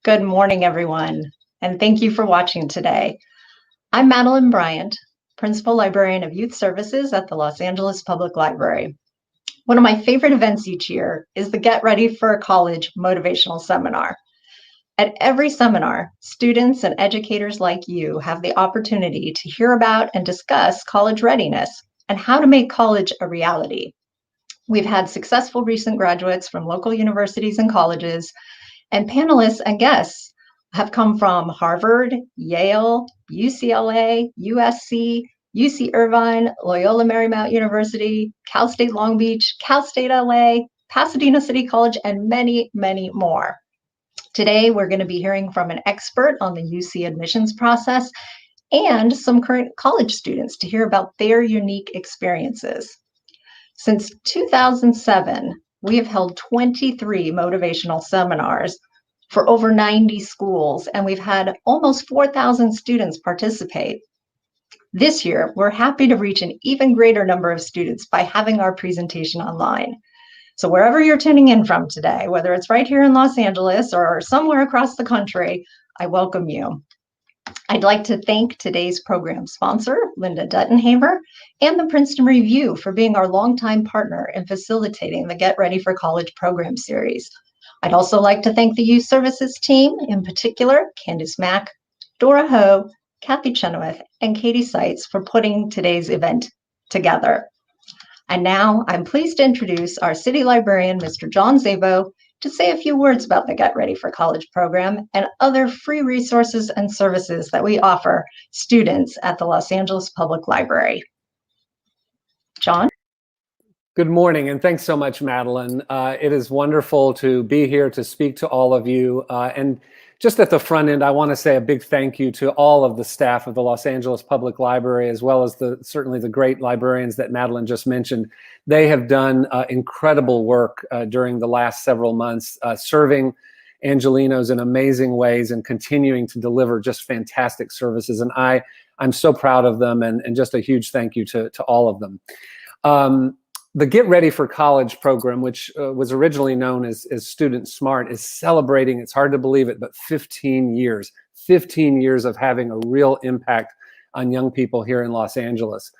Good morning, everyone, and thank you for watching today. I'm Madeline Bryant, Principal Librarian of Youth Services at the Los Angeles Public Library. One of my favorite events each year is the Get Ready for College Motivational Seminar. At every seminar, students and educators like you have the opportunity to hear about and discuss college readiness and how to make college a reality. We've had successful recent graduates from local universities and colleges, and panelists and guests have come from Harvard, Yale, UCLA, USC, UC Irvine, Loyola Marymount University, Cal State Long Beach, Cal State LA, Pasadena City College, and many, many more. Today, we're going to be hearing from an expert on the UC admissions process and some current college students to hear about their unique experiences. Since 2007, we have held 23 motivational seminars for over 90 schools, and we've had almost 4,000 students participate. This year, we're happy to reach an even greater number of students by having our presentation online. So wherever you're tuning in from today, whether it's right here in Los Angeles or somewhere across the country, I welcome you. I'd like to thank today's program sponsor, Linda Duttenhamer, and the Princeton Review for being our longtime partner in facilitating the Get Ready for College program series. I'd also like to thank the Youth Services team, in particular, Candice Mack, Dora Ho, Kathy Chenoweth, and Katie Seitz for putting today's event together. And now I'm pleased to introduce our city librarian, Mr. John Szabo, to say a few words about the Get Ready for College program and other free resources and services that we offer students at the Los Angeles Public Library. John? Good morning, and thanks so much, Madeline. It is wonderful to be here to speak to all of you. And just at the front end, I want to say a big thank you to all of the staff of the Los Angeles Public Library, as well as certainly the great librarians that Madeline just mentioned. They have done incredible work during the last several months, serving Angelenos in amazing ways and continuing to deliver just fantastic services. And I'm so proud of them, and just a huge thank you to all of them. The Get Ready for College program, which was originally known as Student Smart, is celebrating, it's hard to believe it, but 15 years of having a real impact on young people here in Los Angeles.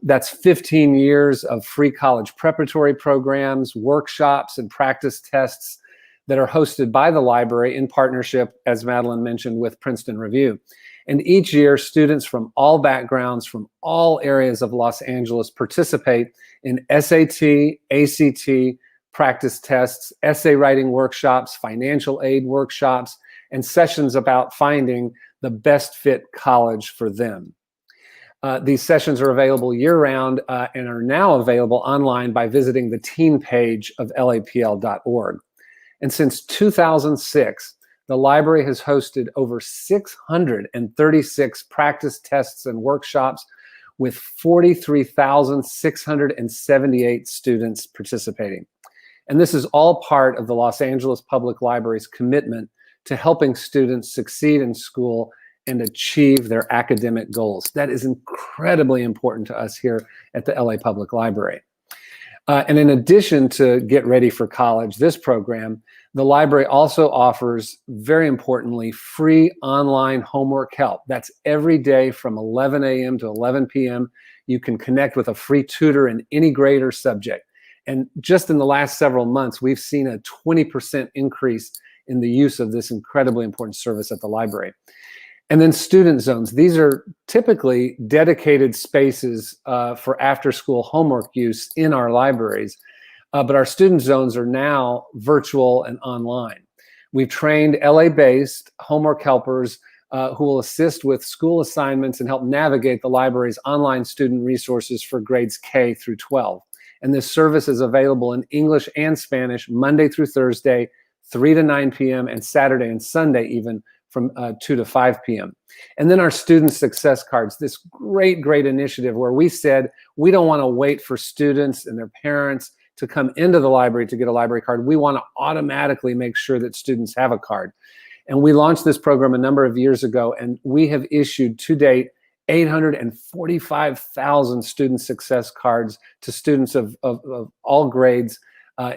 That's 15 years of free college preparatory programs, workshops, and practice tests that are hosted by the library in partnership, as Madeline mentioned, with Princeton Review. And each year, students from all backgrounds, from all areas of Los Angeles participate in SAT, ACT, practice tests, essay writing workshops, financial aid workshops, and sessions about finding the best fit college for them. These sessions are available year-round and are now available online by visiting the teen page of lapl.org. And since 2006, the library has hosted over 636 practice tests and workshops with 43,678 students participating. And this is all part of the Los Angeles Public Library's commitment to helping students succeed in school and achieve their academic goals. That is incredibly important to us here at the LA Public Library. And in addition to Get Ready for College, this program, the library also offers, very importantly, free online homework help. That's every day from 11 a.m. to 11 p.m. You can connect with a free tutor in any grade or subject. And just in the last several months, we've seen a 20% increase in the use of this incredibly important service at the library. And then student zones. These are typically dedicated spaces for after-school homework use in our libraries. But our student zones are now virtual and online. We've trained LA-based homework helpers who will assist with school assignments and help navigate the library's online student resources for grades K through 12. And this service is available in English and Spanish Monday through Thursday, 3 to 9 p.m., and Saturday and Sunday even from 2 to 5 p.m. And then our student success cards, this great initiative where we said we don't want to wait for students and their parents to come into the library to get a library card. We want to automatically make sure that students have a card. And we launched this program a number of years ago, and we have issued to date 845,000 student success cards to students of all grades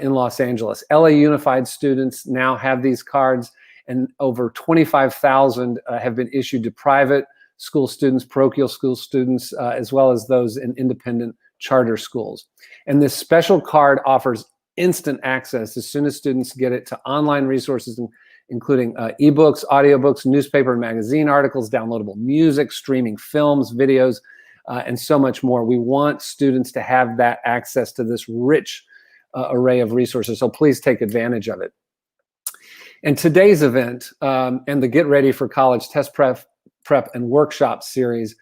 in Los Angeles. LA Unified students now have these cards, and over 25,000 have been issued to private school students, parochial school students, as well as those in independent charter schools. And this special card offers instant access as soon as students get it to online resources, including ebooks, audiobooks, newspaper and magazine articles, downloadable music, streaming films, videos, and so much more. We want students to have that access to this rich array of resources, so please take advantage of it. And today's event and the Get Ready for College Test Prep and Workshop series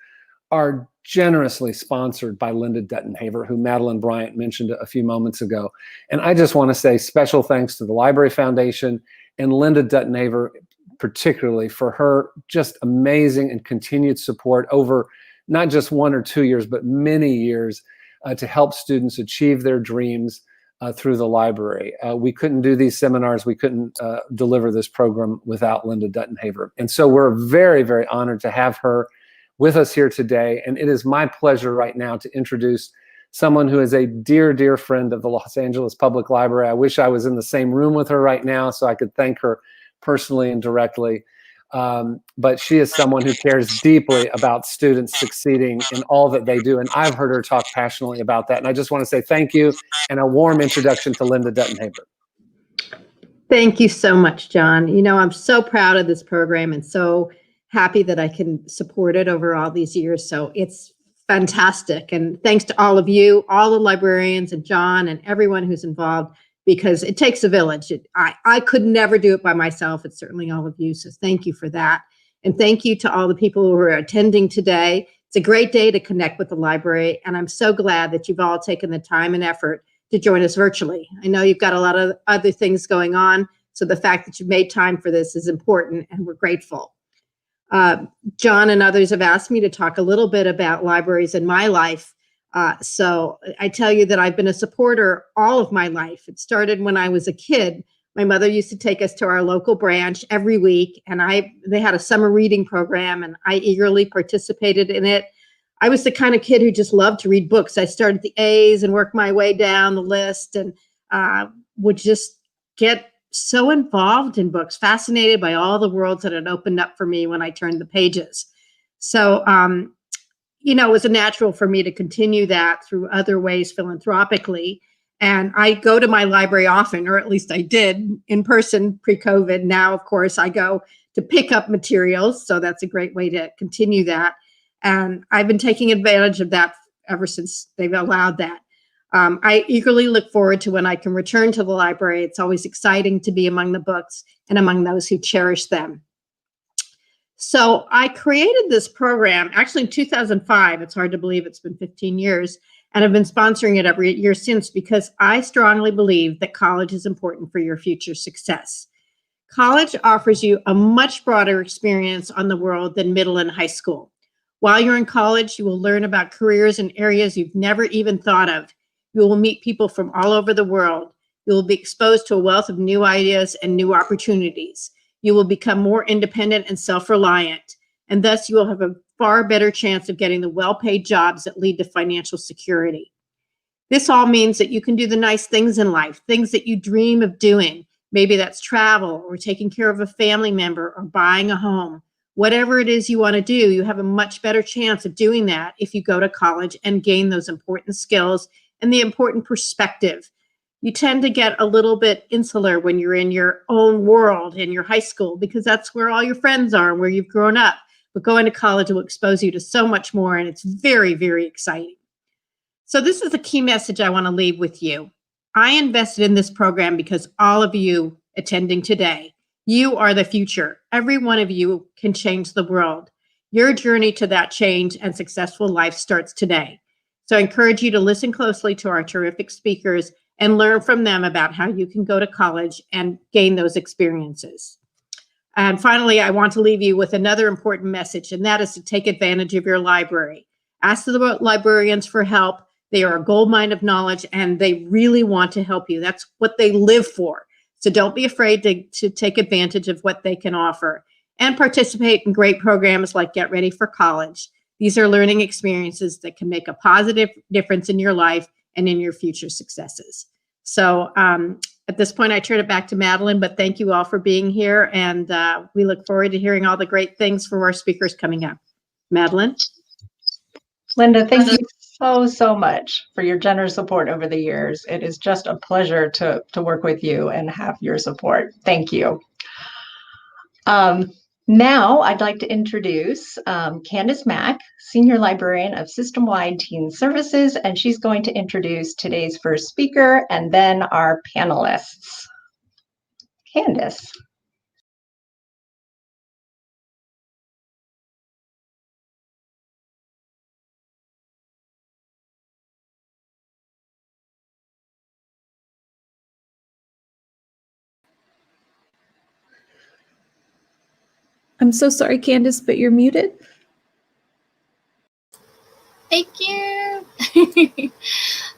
are generously sponsored by Linda Dutton-Haver, who Madeline Bryant mentioned a few moments ago. And I just want to say special thanks to the Library Foundation and Linda Dutton-Haver particularly for her just amazing and continued support over not just 1 or 2 years, but many years to help students achieve their dreams through the library. We couldn't do these seminars, we couldn't deliver this program without Linda Dutton-Haver. And so we're very honored to have her with us here today. And it is my pleasure right now to introduce someone who is a dear friend of the Los Angeles Public Library. I wish I was in the same room with her right now so I could thank her personally and directly. But she is someone who cares deeply about students succeeding in all that they do. And I've heard her talk passionately about that. And I just want to say thank you and a warm introduction to Linda Dutton-Haver. Thank you so much, John. You know, I'm so proud of this program and so happy that I can support it over all these years. So it's fantastic. And thanks to all of you, all the librarians and John and everyone who's involved, because it takes a village. I could never do it by myself. It's certainly all of you. So thank you for that. And thank you to all the people who are attending today. It's a great day to connect with the library. And I'm so glad that you've all taken the time and effort to join us virtually. I know you've got a lot of other things going on. So the fact that you've made time for this is important, and we're grateful. John and others have asked me to talk a little bit about libraries in my life. So I tell you that I've been a supporter all of my life. It started when I was a kid. My mother used to take us to our local branch every week, and they had a summer reading program, and I eagerly participated in it. I was the kind of kid who just loved to read books. I started at the A's and worked my way down the list, and would just get so involved in books, fascinated by all the worlds that had opened up for me when I turned the pages. So, you know, it was a natural for me to continue that through other ways philanthropically. And I go to my library often, or at least I did in person pre-COVID. Now, of course, I go to pick up materials. So that's a great way to continue that. And I've been taking advantage of that ever since they've allowed that. I eagerly look forward to when I can return to the library. It's always exciting to be among the books and among those who cherish them. So I created this program actually in 2005. It's hard to believe it's been 15 years. And I've been sponsoring it every year since, because I strongly believe that college is important for your future success. College offers you a much broader experience on the world than middle and high school. While you're in college, you will learn about careers in areas you've never even thought of. You will meet people from all over the world. You will be exposed to a wealth of new ideas and new opportunities. You will become more independent and self-reliant, and thus you will have a far better chance of getting the well-paid jobs that lead to financial security. This all means that you can do the nice things in life, things that you dream of doing. Maybe that's travel or taking care of a family member or buying a home. Whatever it is you want to do, you have a much better chance of doing that if you go to college and gain those important skills and the important perspective. You tend to get a little bit insular when you're in your own world in your high school, because that's where all your friends are and where you've grown up. But going to college will expose you to so much more, and it's very, very exciting. So this is the key message I want to leave with you. I invested in this program because all of you attending today, you are the future. Every one of you can change the world. Your journey to that change and successful life starts today. So I encourage you to listen closely to our terrific speakers and learn from them about how you can go to college and gain those experiences. And finally, I want to leave you with another important message, and that is to take advantage of your library. Ask the librarians for help. They are a goldmine of knowledge, and they really want to help you. That's what they live for. So don't be afraid to take advantage of what they can offer, and participate in great programs like Get Ready for College. These are learning experiences that can make a positive difference in your life and in your future successes. So at this point, I turn it back to Madeline, but thank you all for being here. And we look forward to hearing all the great things from our speakers coming up. Madeline? Linda, thank you so much for your generous support over the years. It is just a pleasure to work with you and have your support. Thank you. Now I'd like to introduce Candace Mack, Senior Librarian of System-Wide Teen Services, and she's going to introduce today's first speaker and then our panelists. Candace. I'm so sorry, Candace, but you're muted. Thank you.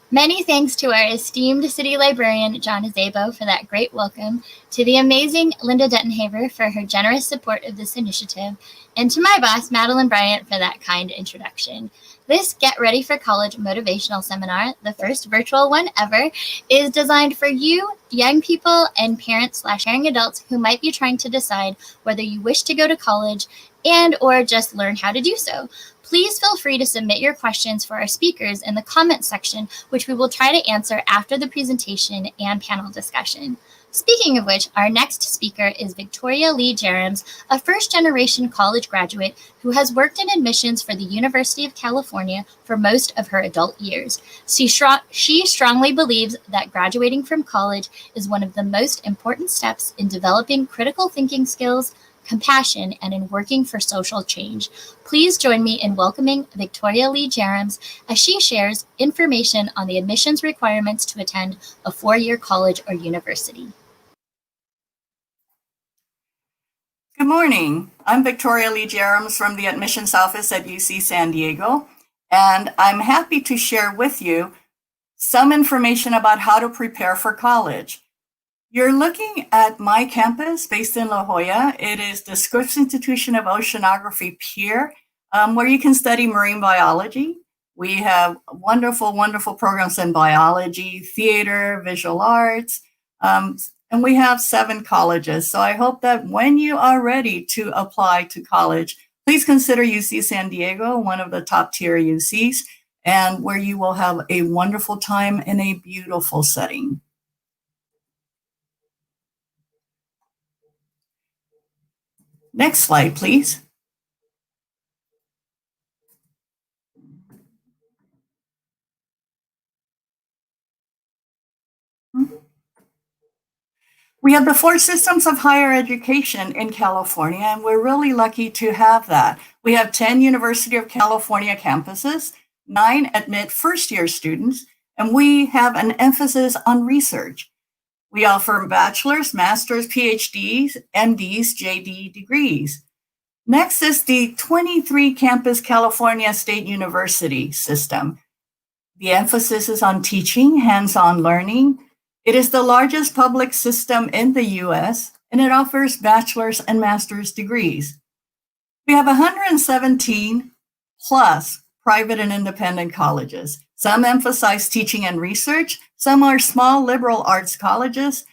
Many thanks to our esteemed city librarian, John Azabo, for that great welcome, to the amazing Linda Dettenhaver for her generous support of this initiative, and to my boss, Madeline Bryant, for that kind introduction. This Get Ready for College motivational seminar, the first virtual one ever, is designed for you, young people, and parents/young adults who might be trying to decide whether you wish to go to college and or just learn how to do so. Please feel free to submit your questions for our speakers in the comments section, which we will try to answer after the presentation and panel discussion. Speaking of which, our next speaker is Victoria Lee Jerams, a first-generation college graduate who has worked in admissions for the University of California for most of her adult years. She strongly believes that graduating from college is one of the most important steps in developing critical thinking skills, compassion, and in working for social change. Please join me in welcoming Victoria Lee Jerams as she shares information on the admissions requirements to attend a four-year college or university. Good morning. I'm Victoria Lee Jerams from the admissions office at UC San Diego, and I'm happy to share with you some information about how to prepare for college. You're looking at my campus based in La Jolla. It is the Scripps Institution of Oceanography Pier, where you can study marine biology. We have wonderful, wonderful programs in biology, theater, visual arts, and we have 7 colleges. So I hope that when you are ready to apply to college, please consider UC San Diego, one of the top tier UCs, and where you will have a wonderful time in a beautiful setting. Next slide, please. We have the 4 systems of higher education in California, and we're really lucky to have that. We have 10 University of California campuses, 9 admit first-year students, and we have an emphasis on research. We offer bachelor's, master's, PhDs, MDs, JD degrees. Next is the 23 campus California State University system. The emphasis is on teaching, hands-on learning. It is the largest public system in the US, and it offers bachelor's and master's degrees. We have 117 plus private and independent colleges. Some emphasize teaching and research. Some are small liberal arts colleges.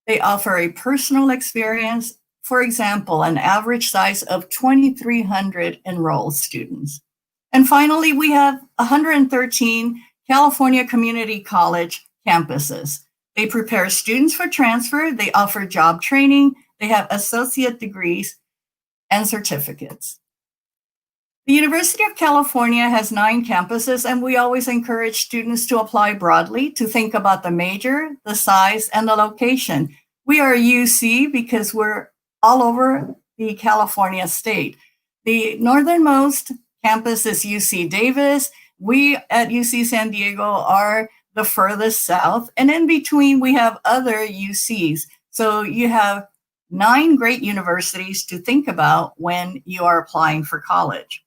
They offer a personal experience. For example, an average size of 2,300 enrolled students. And finally, we have 113 California Community College campuses. They prepare students for transfer. They offer job training. They have associate degrees and certificates. The University of California has 9 campuses, and we always encourage students to apply broadly, to think about the major, the size, and the location. We are a UC because we're all over the California state. The northernmost campus is UC Davis. We at UC San Diego are the furthest south, and in between we have other UCs. So you have 9 great universities to think about when you are applying for college.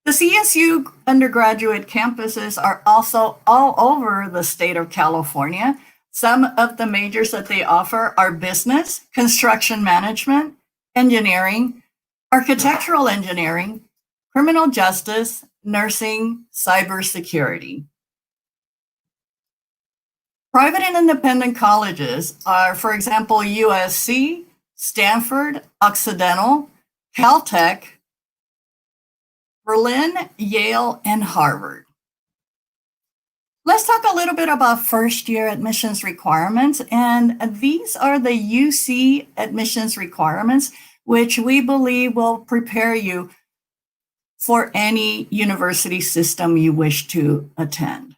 The CSU undergraduate campuses are also all over the state of California. Some of the majors that they offer are business, construction management, engineering, architectural engineering, criminal justice, nursing, cybersecurity. Private and independent colleges are, for example, USC, Stanford, Occidental, Caltech, Berlin, Yale, and Harvard. Let's talk a little bit about first-year admissions requirements, and these are the UC admissions requirements, which we believe will prepare you for any university system you wish to attend.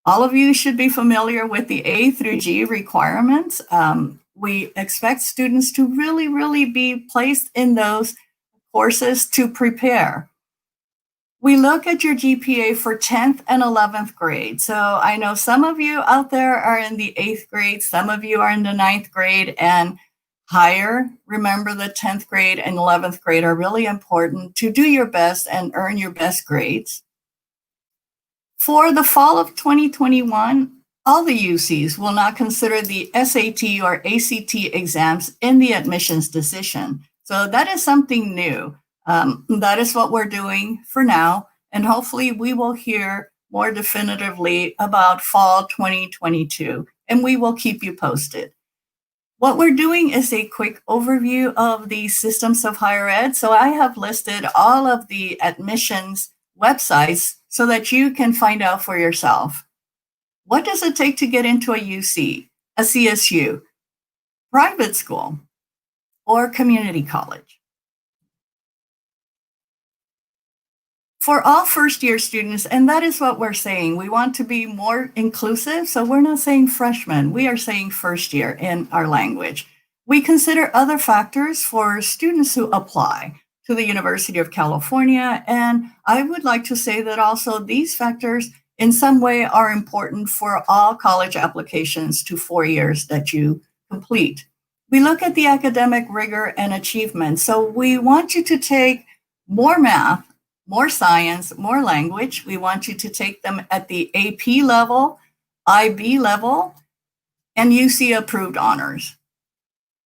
All of you should be familiar with the A through G requirements. We expect students to really be placed in those courses to prepare. We look at your GPA for 10th and 11th grade. So I know some of you out there are in the 8th grade, some of you are in the 9th grade and higher. Remember, the 10th grade and 11th grade are really important to do your best and earn your best grades. For the fall of 2021, all the UCs will not consider the SAT or ACT exams in the admissions decision. So that is something new. That is what we're doing for now, and hopefully we will hear more definitively about fall 2022, and we will keep you posted. What we're doing is a quick overview of the systems of higher ed. So I have listed all of the admissions websites so that you can find out for yourself. What does it take to get into a UC, a CSU, private school, or community college? For all first-year students, and that is what we're saying, we want to be more inclusive, so we're not saying freshmen, we are saying first year in our language. We consider other factors for students who apply to the University of California, and I would like to say that also these factors in some way are important for all college applications to 4 years that you complete. We look at the academic rigor and achievement, so we want you to take more math, more science, more language. We want you to take them at the AP level, IB level, and UC approved honors.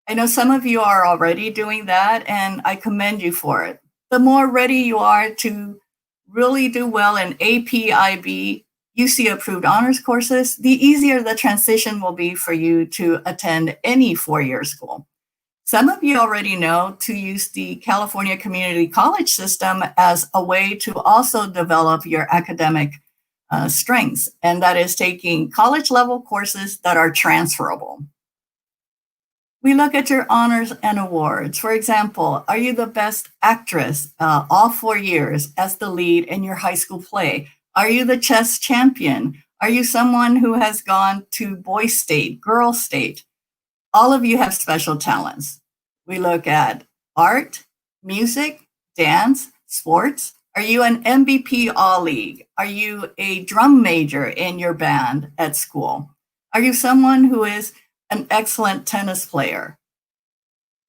I know some of you are already doing that, and I commend you for it. The more ready you are to really do well in AP, IB, UC approved honors courses, the easier the transition will be for you to attend any 4-year school. Some of you already know to use the California Community College system as a way to also develop your academic strengths, and that is taking college level courses that are transferable. We look at your honors and awards. For example, are you the best actress all 4 years as the lead in your high school play? Are you the chess champion? Are you someone who has gone to boy state, girl state? All of you have special talents. We look at art, music, dance, sports. Are you an MVP All-League? Are you a drum major in your band at school? Are you someone who is an excellent tennis player?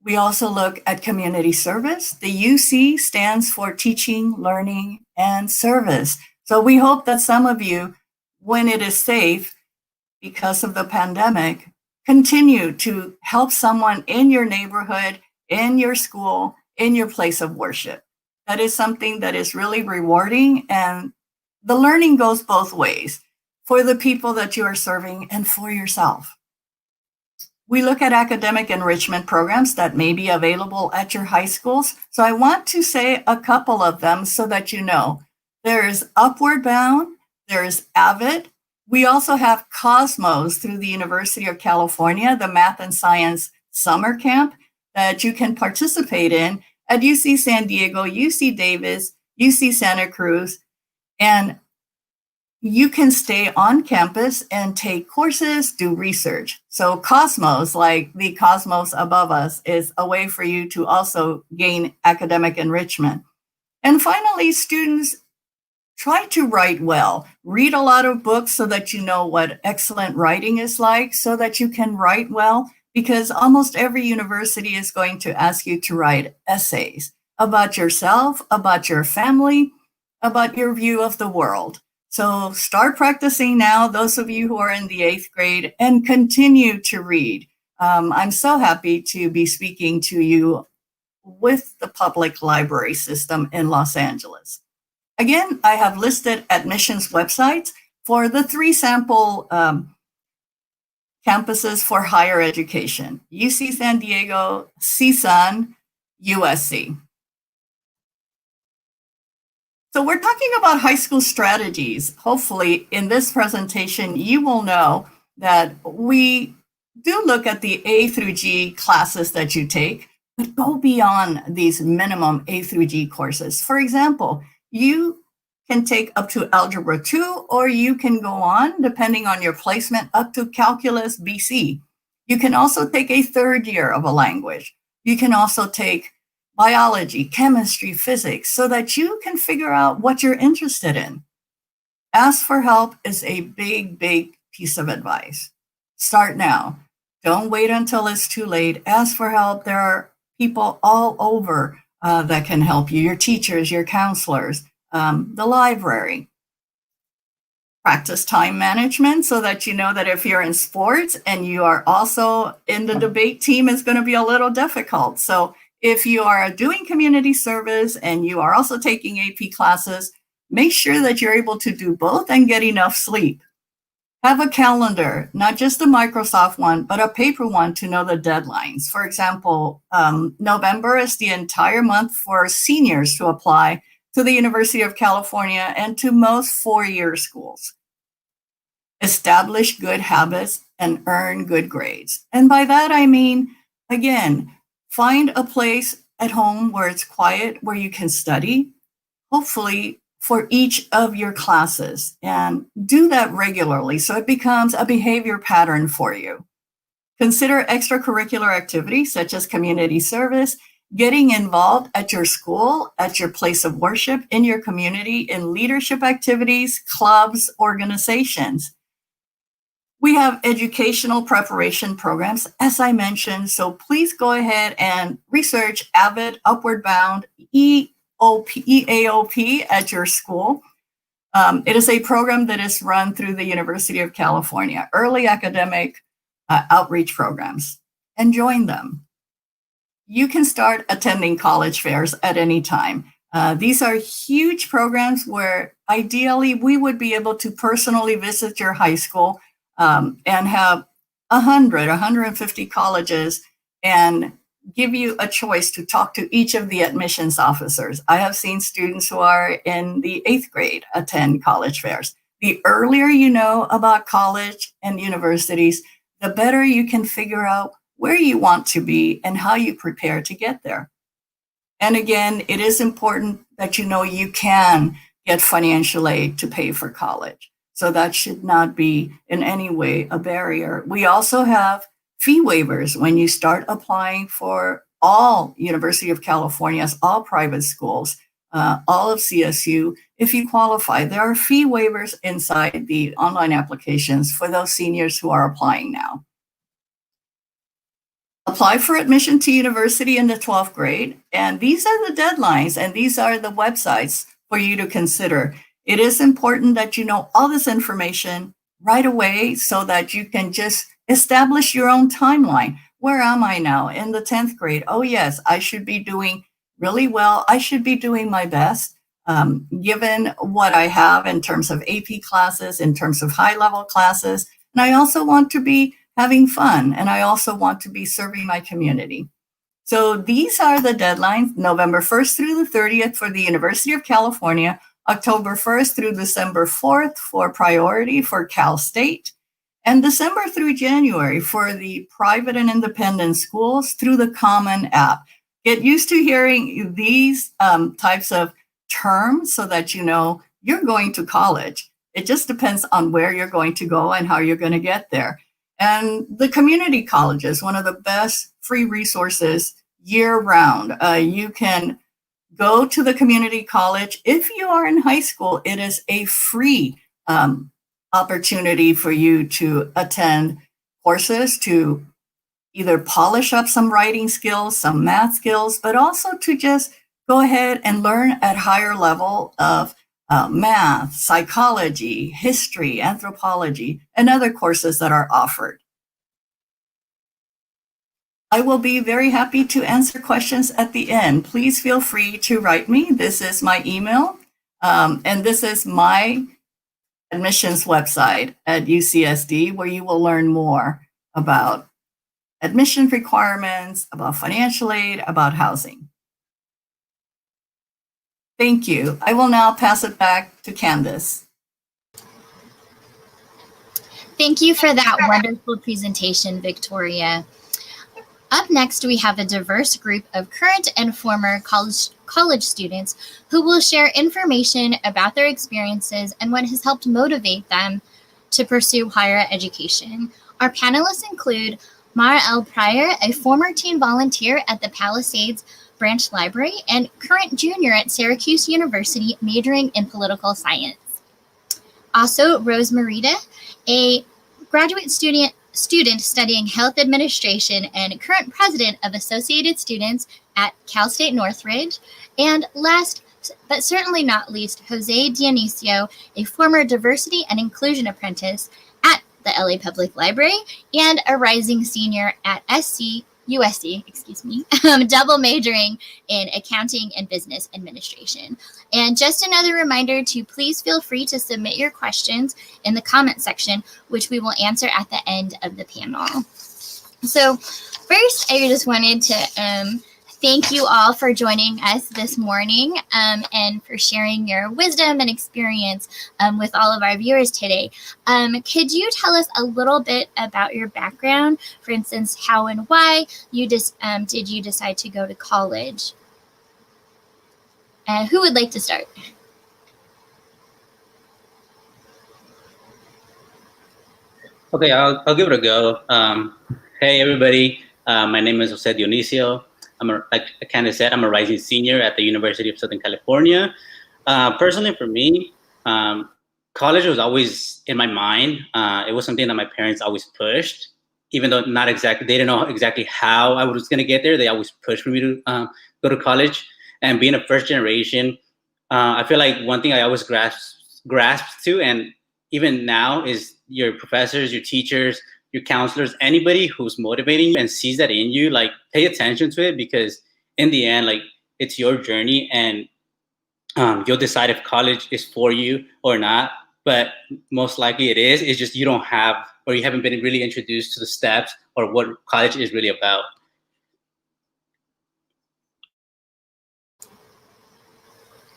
We also look at community service. The UC stands for teaching, learning, and service. So we hope that some of you, when it is safe because of the pandemic, continue to help someone in your neighborhood, in your school, in your place of worship. That is something that is really rewarding, and the learning goes both ways for the people that you are serving and for yourself. We look at academic enrichment programs that may be available at your high schools. So I want to say a couple of them so that you know. There is Upward Bound, there is AVID. We also have Cosmos through the University of California, the Math and Science Summer Camp that you can participate in at UC San Diego, UC Davis, UC Santa Cruz, and you can stay on campus and take courses, do research. So Cosmos, like the cosmos above us, is a way for you to also gain academic enrichment. And finally, students, try to write well. Read a lot of books so that you know what excellent writing is like, so that you can write well, because almost every university is going to ask you to write essays about yourself, about your family, about your view of the world. So start practicing now, those of you who are in the 8th grade, and continue to read. I'm so happy to be speaking to you with the public library system in Los Angeles. Again, I have listed admissions websites for the 3 sample campuses for higher education: UC San Diego, CSUN, USC. So we're talking about high school strategies. Hopefully in this presentation, you will know that we do look at the A through G classes that you take, but go beyond these minimum A through G courses. For example, you can take up to Algebra 2, or you can go on, depending on your placement, up to Calculus BC. You can also take a 3rd year of a language. You can also take biology, chemistry, physics, so that you can figure out what you're interested in. Ask for help is a big, big piece of advice. Start now. Don't wait until it's too late. Ask for help. There are people all over that can help you, your teachers, your counselors, the library. Practice time management so that you know that if you're in sports and you are also in the debate team, it's going to be a little difficult. So if you are doing community service and you are also taking AP classes, make sure that you're able to do both and get enough sleep. Have a calendar, not just a Microsoft one, but a paper one to know the deadlines. For example, November is the entire month for seniors to apply to the University of California and to most 4-year schools. Establish good habits and earn good grades. And by that, I mean, again, find a place at home where it's quiet, where you can study, hopefully for each of your classes, and do that regularly so it becomes a behavior pattern for you. Consider extracurricular activities such as community service, getting involved at your school, at your place of worship, in your community, in leadership activities, clubs, organizations. We have educational preparation programs, as I mentioned, so please go ahead and research AVID, Upward Bound, EAOP at your school. It is a program that is run through the University of California, early academic outreach programs, and join them. You can start attending college fairs at any time. These are huge programs where ideally we would be able to personally visit your high school and have 150 colleges and give you a choice to talk to each of the admissions officers. I have seen students who are in the 8th grade attend college fairs. The earlier you know about college and universities, the better you can figure out where you want to be and how you prepare to get there. And again, it is important that you know you can get financial aid to pay for college. So that should not be in any way a barrier. We also have fee waivers when you start applying for all University of California's, all private schools, all of CSU. If you qualify, there are fee waivers inside the online applications for those seniors who are applying now. Apply for admission to university in the 12th grade. And these are the deadlines and these are the websites for you to consider. It is important that you know all this information right away so that you can just establish your own timeline. Where am I now in the 10th grade? Oh, yes, I should be doing really well. I should be doing my best given what I have in terms of AP classes, in terms of high-level classes. And I also want to be having fun, and I also want to be serving my community. So these are the deadlines, November 1st through the 30th for the University of California, October 1st through December 4th for priority for Cal State, and December through January for the private and independent schools through the Common App. Get used to hearing these types of terms so that you know you're going to college. It just depends on where you're going to go and how you're going to get there. And the community colleges, one of the best free resources year round. You can go to the community college. If you are in high school, it is a free opportunity for you to attend courses to either polish up some writing skills, some math skills, but also to just go ahead and learn at higher level of math, psychology, history, anthropology, and other courses that are offered. I will be very happy to answer questions at the end. Please feel free to write me. This is my email, and this is my admissions website at UCSD, where you will learn more about admission requirements, about financial aid, about housing. Thank you. I will now pass it back to Candace. Thank you for that wonderful presentation, Victoria. Up next, we have a diverse group of current and former college students who will share information about their experiences and what has helped motivate them to pursue higher education. Our panelists include Mara L. Pryor, a former teen volunteer at the Palisades Branch Library and current junior at Syracuse University, majoring in political science. Also, Rose Marita, a graduate student studying health administration and current president of Associated Students at Cal State Northridge. And last but certainly not least, Jose Dionisio, a former diversity and inclusion apprentice at the LA Public Library and a rising senior at USC, double majoring in accounting and business administration. And just another reminder to please feel free to submit your questions in the comment section, which we will answer at the end of the panel. So first, I just wanted to thank you all for joining us this morning and for sharing your wisdom and experience with all of our viewers today. Could you tell us a little bit about your background? For instance, how and why you did you decide to go to college? Who would like to start? Okay, I'll give it a go. Hey, everybody. My name is Jose Dionisio. Like Candace said, I'm a rising senior at the University of Southern California. Personally, for me, college was always in my mind. It was something that my parents always pushed, even though they didn't know exactly how I was going to get there. They always pushed for me to go to college. And being a first generation, I feel like one thing I always grasped to, and even now, is your professors, your teachers, your counselors, anybody who's motivating you and sees that in you, like, pay attention to it, because in the end, like, it's your journey, and you'll decide if college is for you or not. But most likely it is. It's just you don't have, or you haven't been really introduced to the steps or what college is really about.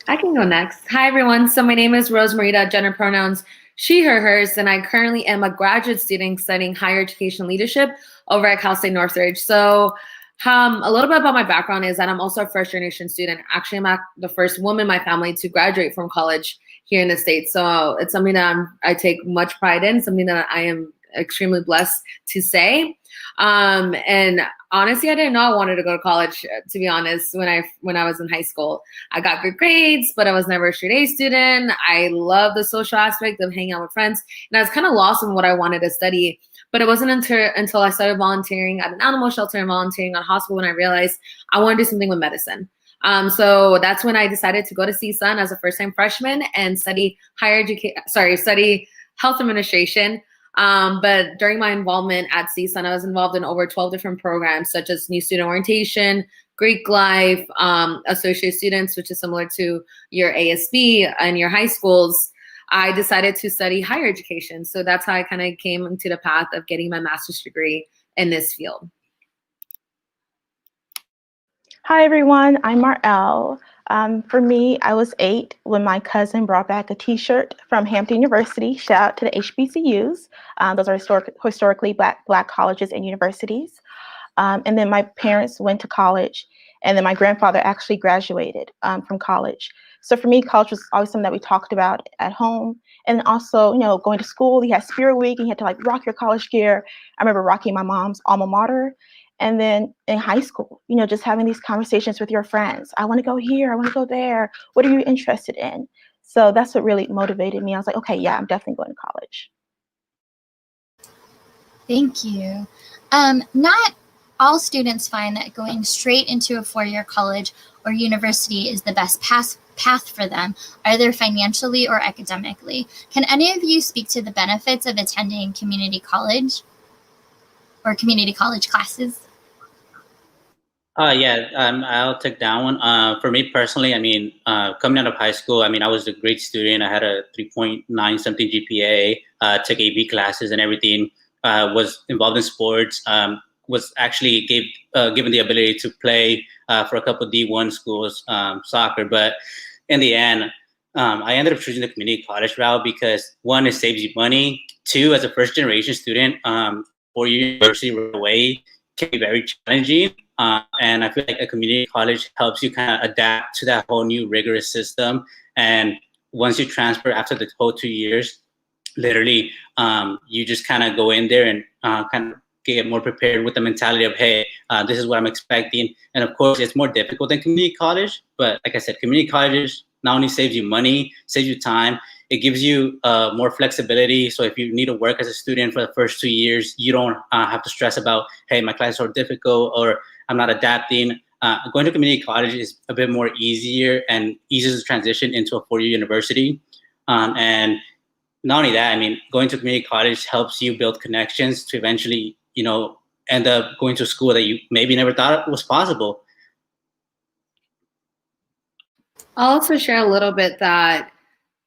I can go next. Hi, everyone. So my name is Rose Marita, gender pronouns she, her, hers, and I currently am a graduate student studying higher education leadership over at Cal State Northridge. So a little bit about my background is that I'm also a first generation student. Actually, I'm the first woman in my family to graduate from college here in the States. So it's something that I take much pride in, something that I am extremely blessed to say. And honestly, I didn't know I wanted to go to college, to be honest, when I was in high school. I got good grades, but I was never a straight A student. I love the social aspect of hanging out with friends, and I was kind of lost in what I wanted to study. But it wasn't until I started volunteering at an animal shelter and volunteering at a hospital when I realized I wanted to do something with medicine. So that's when I decided to go to CSUN as a first-time freshman and study health administration. But during my involvement at CSUN, I was involved in over 12 different programs, such as New Student Orientation, Greek Life, Associate Students, which is similar to your ASB and your high schools. I decided to study higher education. So that's how I kind of came into the path of getting my master's degree in this field. Hi, everyone. I'm Marelle. For me, I was 8 when my cousin brought back a T-shirt from Hampton University. Shout out to the HBCUs. Those are historically Black colleges and universities. And then my parents went to college, and then my grandfather actually graduated from college. So for me, college was always something that we talked about at home. And also, going to school, he had Spirit Week, and you had to rock your college gear. I remember rocking my mom's alma mater. And then in high school, just having these conversations with your friends. I want to go here. I want to go there. What are you interested in? So that's what really motivated me. I was like, okay, yeah, I'm definitely going to college. Thank you. Not all students find that going straight into a four-year college or university is the best path for them, either financially or academically. Can any of you speak to the benefits of attending community college or community college classes? Yeah, I'll take that one. For me personally, I mean, coming out of high school, I mean, I was a great student. I had a 3.9 something GPA, took AB classes and everything, was involved in sports, was actually given the ability to play for a couple of D1 schools, soccer. But in the end, I ended up choosing the community college route because one, it saves you money. Two, as a first generation student, 4-year university right away can be very challenging. And I feel like a community college helps you kind of adapt to that whole new rigorous system. And once you transfer after the whole 2 years, literally, you just kind of go in there and kind of get more prepared with the mentality of, hey, this is what I'm expecting. And of course, it's more difficult than community college. But like I said, community colleges not only saves you money, saves you time, it gives you more flexibility. So if you need to work as a student for the first 2 years, you don't have to stress about, hey, my classes are difficult or I'm not adapting. Going to community college is a bit more easier and easier to transition into a 4-year university. And not only that, I mean, going to community college helps you build connections to eventually, end up going to a school that you maybe never thought was possible. I'll also share a little bit that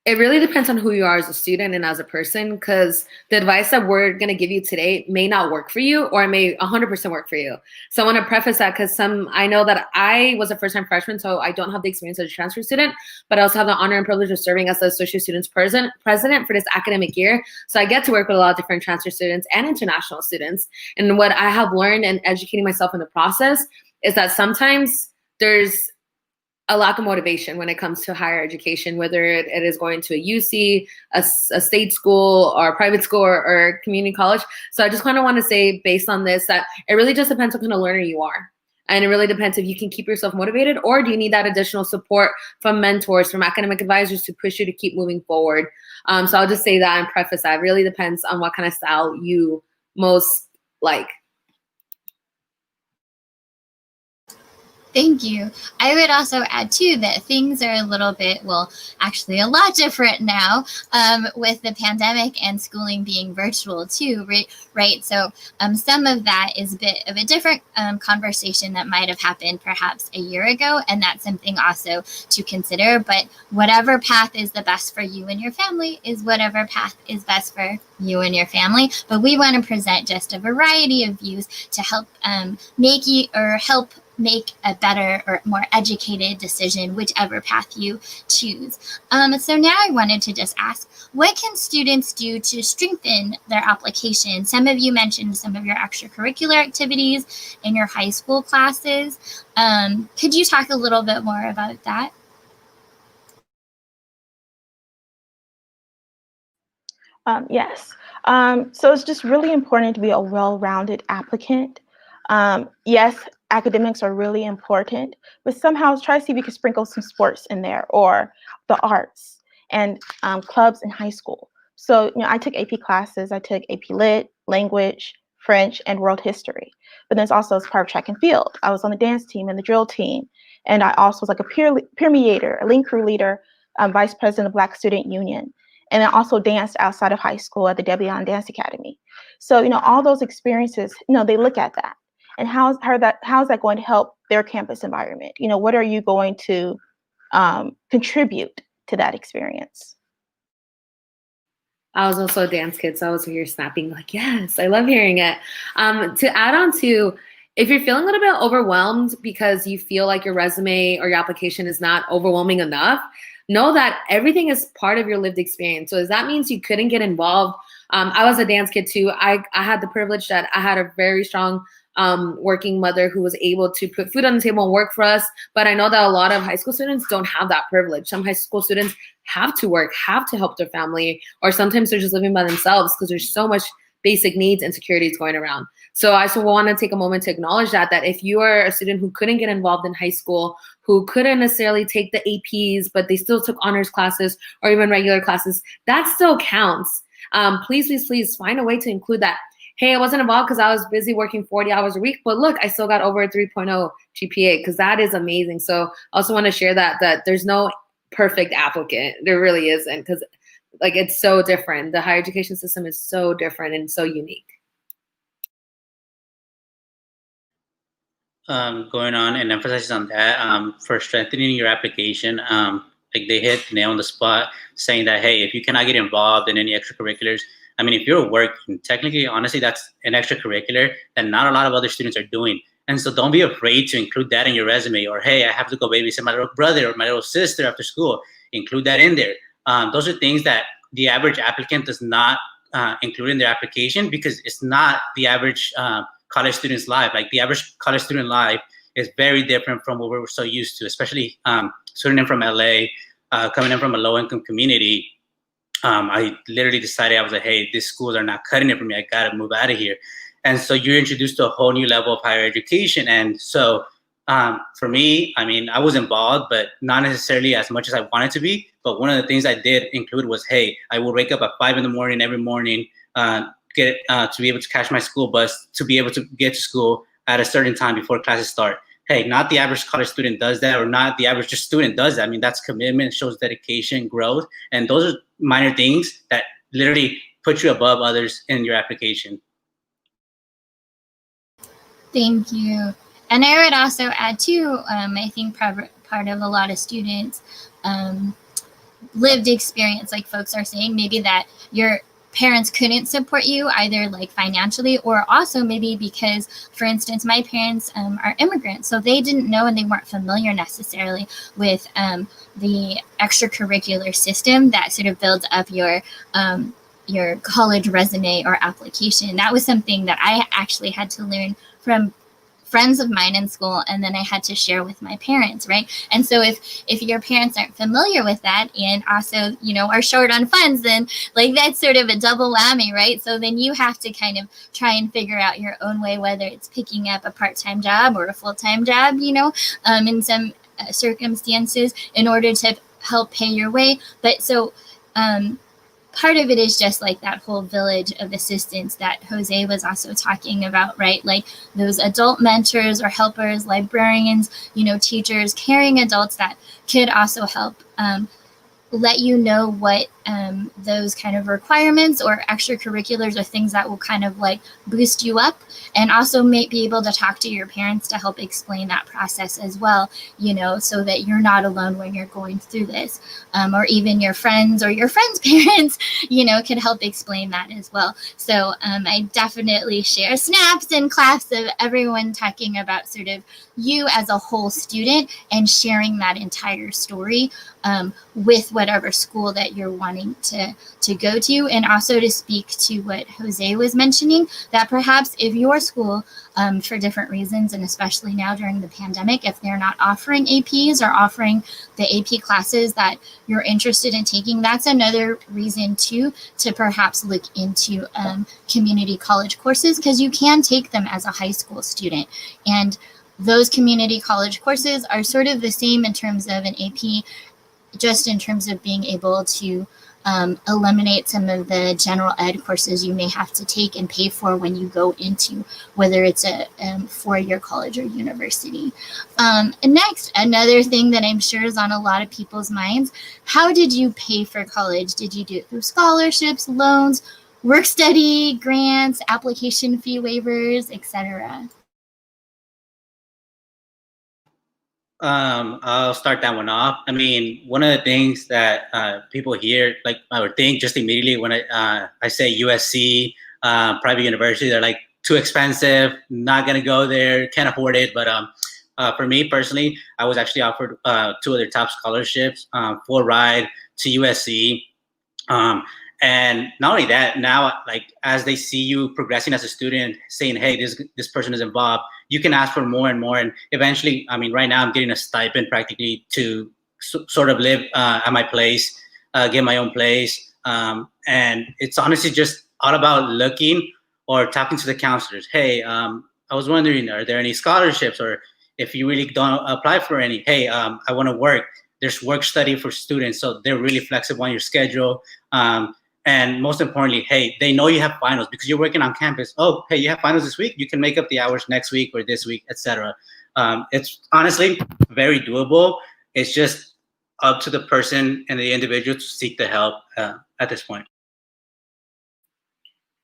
it really depends on who you are as a student and as a person, because the advice that we're going to give you today may not work for you, or it may 100% work for you. So I want to preface that because I know that I was a first-time freshman, so I don't have the experience as a transfer student, but I also have the honor and privilege of serving as the Associate Students President for this academic year. So I get to work with a lot of different transfer students and international students. And what I have learned and educating myself in the process is that sometimes there's a lack of motivation when it comes to higher education, whether it is going to a UC, a state school, or a private school, or community college. So I just kind of want to say, based on this, that it really just depends what kind of learner you are. And it really depends if you can keep yourself motivated, or do you need that additional support from mentors, from academic advisors to push you to keep moving forward. So I'll just say that and preface that. It really depends on what kind of style you most like. Thank you. I would also add too that things are a little bit, well, actually a lot different now with the pandemic and schooling being virtual too, right? So some of that is a bit of a different conversation that might have happened perhaps a year ago, and that's something also to consider. But whatever path is the best for you and your family is whatever path is best for you and your family. But we want to present just a variety of views to help make a better or more educated decision, whichever path you choose. So now I wanted to just ask, what can students do to strengthen their application? Some of you mentioned some of your extracurricular activities in your high school classes. Could you talk a little bit more about that? Yes. So it's just really important to be a well-rounded applicant. Yes, academics are really important, but somehow try to see if you can sprinkle some sports in there, or the arts and clubs in high school. So, I took AP classes. I took AP Lit, Language, French, and World History. But then also as part of track and field, I was on the dance team and the drill team. And I also was like a peer mediator, a link crew leader, vice president of Black Student Union. And I also danced outside of high school at the Debian Dance Academy. So, all those experiences, they look at that. And how's that going to help their campus environment? What are you going to contribute to that experience? I was also a dance kid, so I was here snapping like, yes, I love hearing it. To add on to, if you're feeling a little bit overwhelmed because you feel like your resume or your application is not overwhelming enough, know that everything is part of your lived experience. So that means you couldn't get involved. I was a dance kid too. I had the privilege that I had a very strong working mother who was able to put food on the table and work for us. But I know that a lot of high school students don't have that privilege. Some high school students have to work, have to help their family, or sometimes they're just living by themselves because there's so much basic needs and securities going around. So I also want to take a moment to acknowledge that if you are a student who couldn't get involved in high school, who couldn't necessarily take the APs, but they still took honors classes or even regular classes, that still counts. Please, please, please find a way to include that. Hey, I wasn't involved because I was busy working 40 hours a week, but look, I still got over a 3.0 GPA, because that is amazing. So I also want to share that there's no perfect applicant. There really isn't, because like it's so different. The higher education system is so different and so unique. Going on and emphasizes on that, for strengthening your application, like they hit the nail on the spot, saying that, hey, if you cannot get involved in any extracurriculars, I mean, if you're working, technically, honestly, that's an extracurricular that not a lot of other students are doing. And so don't be afraid to include that in your resume, or, hey, I have to go babysit my little brother or my little sister after school. Include that in there. Those are things that the average applicant does not include in their application, because it's not the average college student's life. Like the average college student life is very different from what we're so used to, especially student in from LA, coming in from a low income community. I literally decided, I was like, hey, these schools are not cutting it for me. I got to move out of here. And so you're introduced to a whole new level of higher education. And so for me, I mean, I was involved, but not necessarily as much as I wanted to be. But one of the things I did include was, hey, I will wake up at 5 a.m. every morning, get to be able to catch my school bus, to be able to get to school at a certain time before classes start. Hey, not the average college student does that, or not the average student does that. I mean, that's commitment, shows dedication, growth. And those are minor things that literally put you above others in your application. Thank you. And I would also add too, I think part of a lot of students' lived experience, like folks are saying, maybe that your parents couldn't support you either like financially, or also maybe because, for instance, my parents are immigrants, so they didn't know and they weren't familiar necessarily with the extracurricular system that sort of builds up your college resume or application. That was something that I actually had to learn from friends of mine in school, and then I had to share with my parents, right? And so if your parents aren't familiar with that, and also, you know, are short on funds, then like that's sort of a double whammy, right? So then you have to kind of try and figure out your own way, whether it's picking up a part-time job or a full-time job, you know, in some circumstances, in order to help pay your way. But so part of it is just like that whole village of assistants that Jose was also talking about, right? Like those adult mentors or helpers, librarians, you know, teachers, caring adults that could also help let you know what those kind of requirements or extracurriculars or things that will kind of like boost you up, and also may be able to talk to your parents to help explain that process as well, you know, so that you're not alone when you're going through this, or even your friends or your friends' parents, you know, can help explain that as well. So I definitely share snaps and claps of everyone talking about sort of you as a whole student and sharing that entire story with whatever school that you're wanting to go to. And also to speak to what Jose was mentioning, that perhaps if your school, for different reasons, and especially now during the pandemic, if they're not offering APs or offering the AP classes that you're interested in taking, that's another reason too to perhaps look into community college courses, because you can take them as a high school student. And those community college courses are sort of the same in terms of an AP, just in terms of being able to eliminate some of the general ed courses you may have to take and pay for when you go into, whether it's a four-year college or university. And next, another thing that I'm sure is on a lot of people's minds, how did you pay for college? Did you do it through scholarships, loans, work study, grants, application fee waivers, etc.? I'll start that one off. I mean, one of the things that people hear, like I would think just immediately when I say USC, private university, they're like too expensive, not gonna go there, can't afford it. But for me personally, I was actually offered 2 other top scholarships, full ride to USC. And not only that, now like as they see you progressing as a student, saying, hey, this person is involved, you can ask for more and more. And eventually, I mean, right now I'm getting a stipend practically to sort of live at my place, get my own place. And it's honestly just all about looking or talking to the counselors. Hey, I was wondering, are there any scholarships, or if you really don't apply for any, hey, I want to work. There's work study for students, so they're really flexible on your schedule. And most importantly, hey, they know you have finals because you're working on campus. Oh, hey, you have finals this week. You can make up the hours next week or this week, etc. It's honestly very doable. It's just up to the person and the individual to seek the help at this point.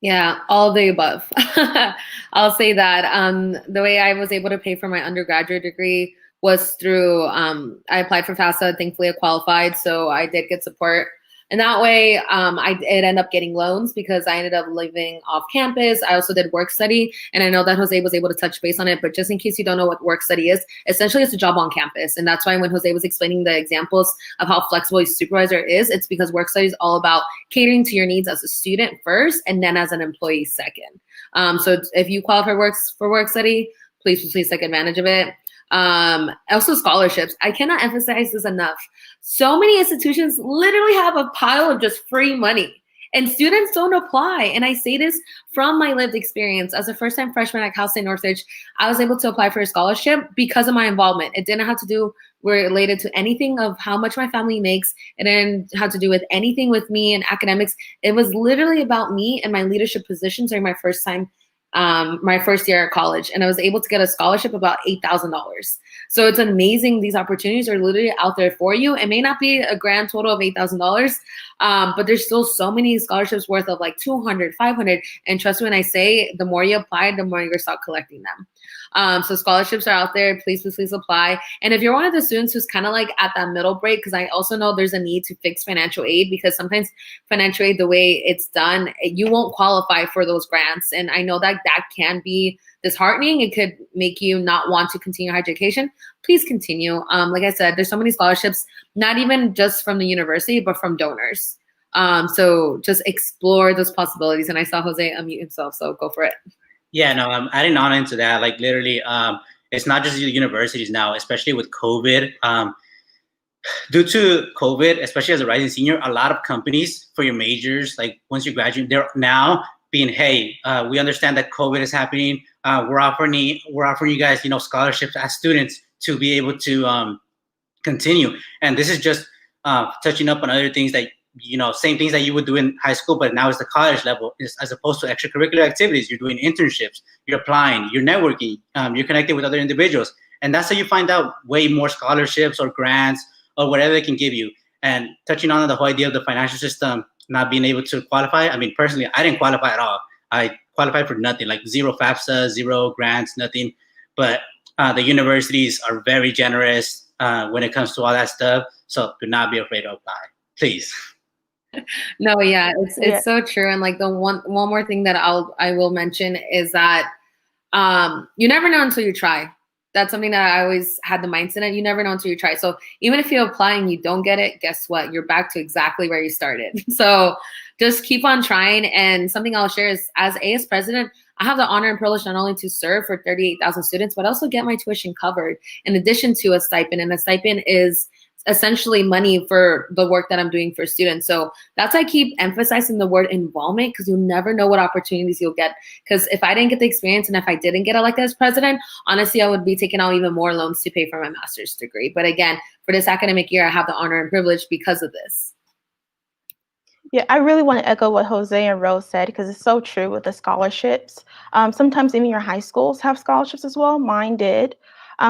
Yeah, all of the above. I'll say that the way I was able to pay for my undergraduate degree was through, I applied for FAFSA, thankfully I qualified, so I did get support. And that way, I did end up getting loans because I ended up living off campus. I also did work study, and I know that Jose was able to touch base on it, but just in case you don't know what work study is, essentially it's a job on campus. And that's why when Jose was explaining the examples of how flexible a supervisor is, it's because work study is all about catering to your needs as a student first, and then as an employee second. So if you qualify for work study, please take advantage of it. Also scholarships. I cannot emphasize this enough. So many institutions literally have a pile of just free money and students don't apply. And I say this from my lived experience. As a first-time freshman at Cal State Northridge, I was able to apply for a scholarship because of my involvement. It didn't have to do related to anything of how much my family makes. It didn't have to do with anything with me and academics. It was literally about me and my leadership positions during my first year at college, and I was able to get a scholarship about $8,000. So it's amazing. These opportunities are literally out there for you. It may not be a grand total of $8,000, but there's still so many scholarships worth of like 200, 500. And trust me when I say, the more you apply, the more you're gonna start collecting them. So scholarships are out there. Please apply. And if you're one of the students who's kind of like at that middle break, because I also know there's a need to fix financial aid, because sometimes financial aid, the way it's done, you won't qualify for those grants. And I know that can be disheartening. It could make you not want to continue higher education. Please continue. Like I said, there's so many scholarships, not even just from the university, but from donors. So just explore those possibilities. And I saw Jose unmute himself, so go for it. Yeah, no, I'm adding on into that. Like literally, it's not just the universities now, especially with COVID. Due to COVID, especially as a rising senior, a lot of companies for your majors, like once you graduate, they're now being, hey, we understand that COVID is happening. We're offering you guys, scholarships as students to be able to continue. And this is just touching up on other things that, same things that you would do in high school, but now it's the college level, as opposed to extracurricular activities. You're doing internships, you're applying, you're networking, you're connecting with other individuals. And that's how you find out way more scholarships or grants or whatever they can give you. And touching on the whole idea of the financial system not being able to qualify. I mean, personally, I didn't qualify at all. I qualified for nothing, like zero FAFSA, zero grants, nothing. But the universities are very generous when it comes to all that stuff. So do not be afraid to apply, please. No, yeah, it's so true. And like the one more thing that I will mention is that you never know until you try. That's something that I always had the mindset of. You never know until you try. So even if you apply and you don't get it, guess what? You're back to exactly where you started. So just keep on trying. And something I'll share is, as AS president, I have the honor and privilege not only to serve for 38,000 students, but also get my tuition covered in addition to a stipend. And a stipend is essentially money for the work that I'm doing for students. So that's why I keep emphasizing the word involvement, because you'll never know what opportunities you'll get. Because if I didn't get the experience and if I didn't get elected as president, honestly, I would be taking out even more loans to pay for my master's degree. But again, for this academic year, I have the honor and privilege because of this. Yeah, I really want to echo what Jose and Rose said, because it's so true with the scholarships. Sometimes even your high schools have scholarships as well. Mine did.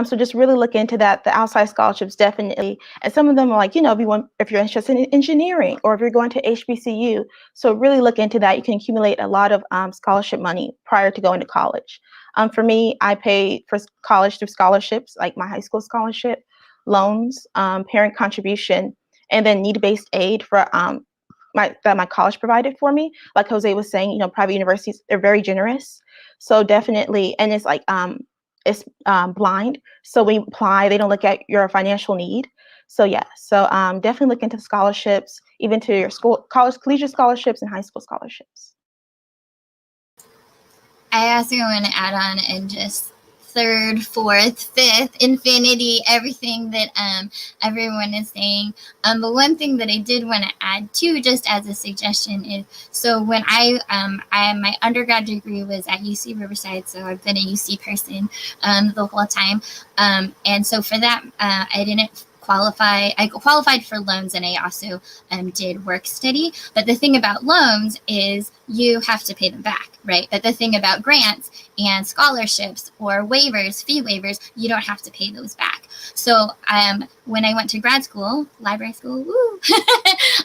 So just really look into that. The outside scholarships, definitely. And some of them are like, if you're interested in engineering or if you're going to HBCU. So really look into that. You can accumulate a lot of scholarship money prior to going to college. For me, I paid for college through scholarships, like my high school scholarship, loans, parent contribution, and then need-based aid for that my college provided for me. Like Jose was saying, private universities, they're very generous. So definitely, and it's like, it's blind. So when you apply, they don't look at your financial need. So yeah, so definitely look into scholarships, even to your school, college, collegiate scholarships and high school scholarships. I also want to add on and just third, fourth, fifth, infinity, everything that everyone is saying. But one thing that I did want to add too, just as a suggestion, is so when my undergrad degree was at UC Riverside, so I've been a UC person the whole time, and so for that I didn't qualify. I qualified for loans, and I also did work study. But the thing about loans is you have to pay them back, right? But the thing about grants and scholarships or waivers, fee waivers, you don't have to pay those back. So when I went to grad school, library school, woo,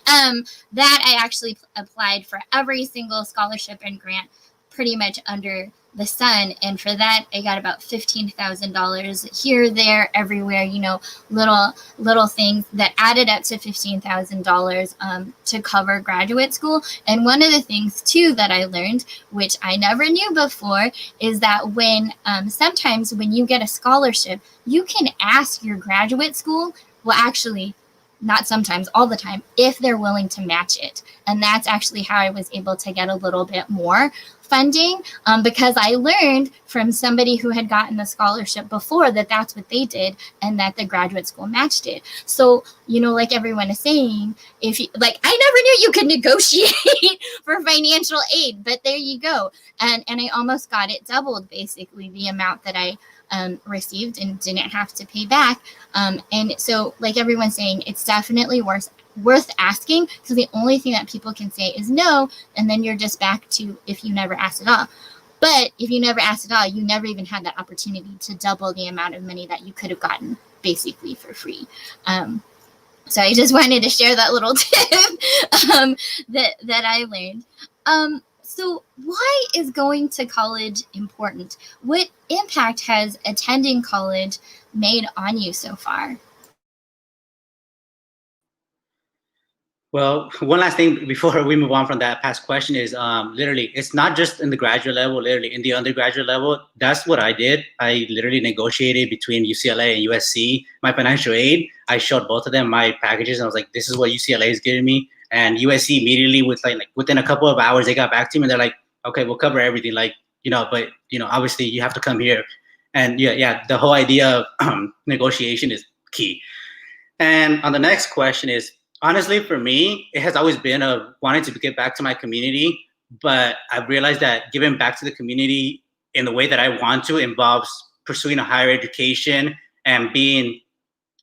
that I actually applied for every single scholarship and grant pretty much under the sun, and for that I got about $15,000 here, there, everywhere, you know, little things that added up to $15,000 to cover graduate school. And one of the things too that I learned, which I never knew before, is that when sometimes when you get a scholarship, you can ask your graduate school, well, actually not sometimes, all the time, if they're willing to match it. And that's actually how I was able to get a little bit more funding, because I learned from somebody who had gotten the scholarship before that that's what they did, and that the graduate school matched it. So, you know, like everyone is saying, if you, like, I never knew you could negotiate for financial aid, but there you go. And I almost got it doubled, basically, the amount that I received and didn't have to pay back. And so, like everyone's saying, it's definitely worth asking, because the only thing that people can say is no, and then you're just back to if you never asked at all. But if you never asked at all, you never even had that opportunity to double the amount of money that you could have gotten basically for free. So I just wanted to share that little tip that I learned. So why is going to college important? What impact has attending college made on you so far? Well, one last thing before we move on from that past question is literally, it's not just in the graduate level, literally in the undergraduate level. That's what I did. I literally negotiated between UCLA and USC, my financial aid. I showed both of them my packages, and I was like, this is what UCLA is giving me. And USC immediately, with like within a couple of hours, they got back to me and they're like, okay, we'll cover everything. Like, you know, but, you know, obviously you have to come here. And yeah, the whole idea of negotiation is key. And on the next question is, honestly, for me, it has always been a wanting to get back to my community, but I've realized that giving back to the community in the way that I want to involves pursuing a higher education and being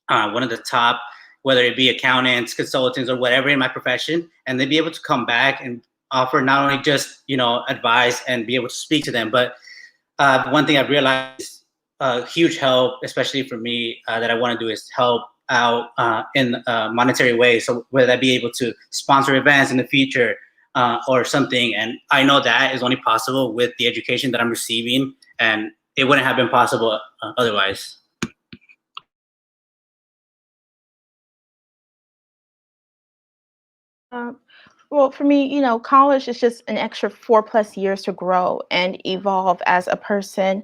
one of the top, whether it be accountants, consultants, or whatever in my profession, and then be able to come back and offer not only just, you know, advice and be able to speak to them, but one thing I've realized is a huge help, especially for me, that I want to do is help out in a monetary way. So whether that be able to sponsor events in the future or something. And I know that is only possible with the education that I'm receiving, and it wouldn't have been possible otherwise. Well, for me, you know, college is just an extra 4+ years to grow and evolve as a person.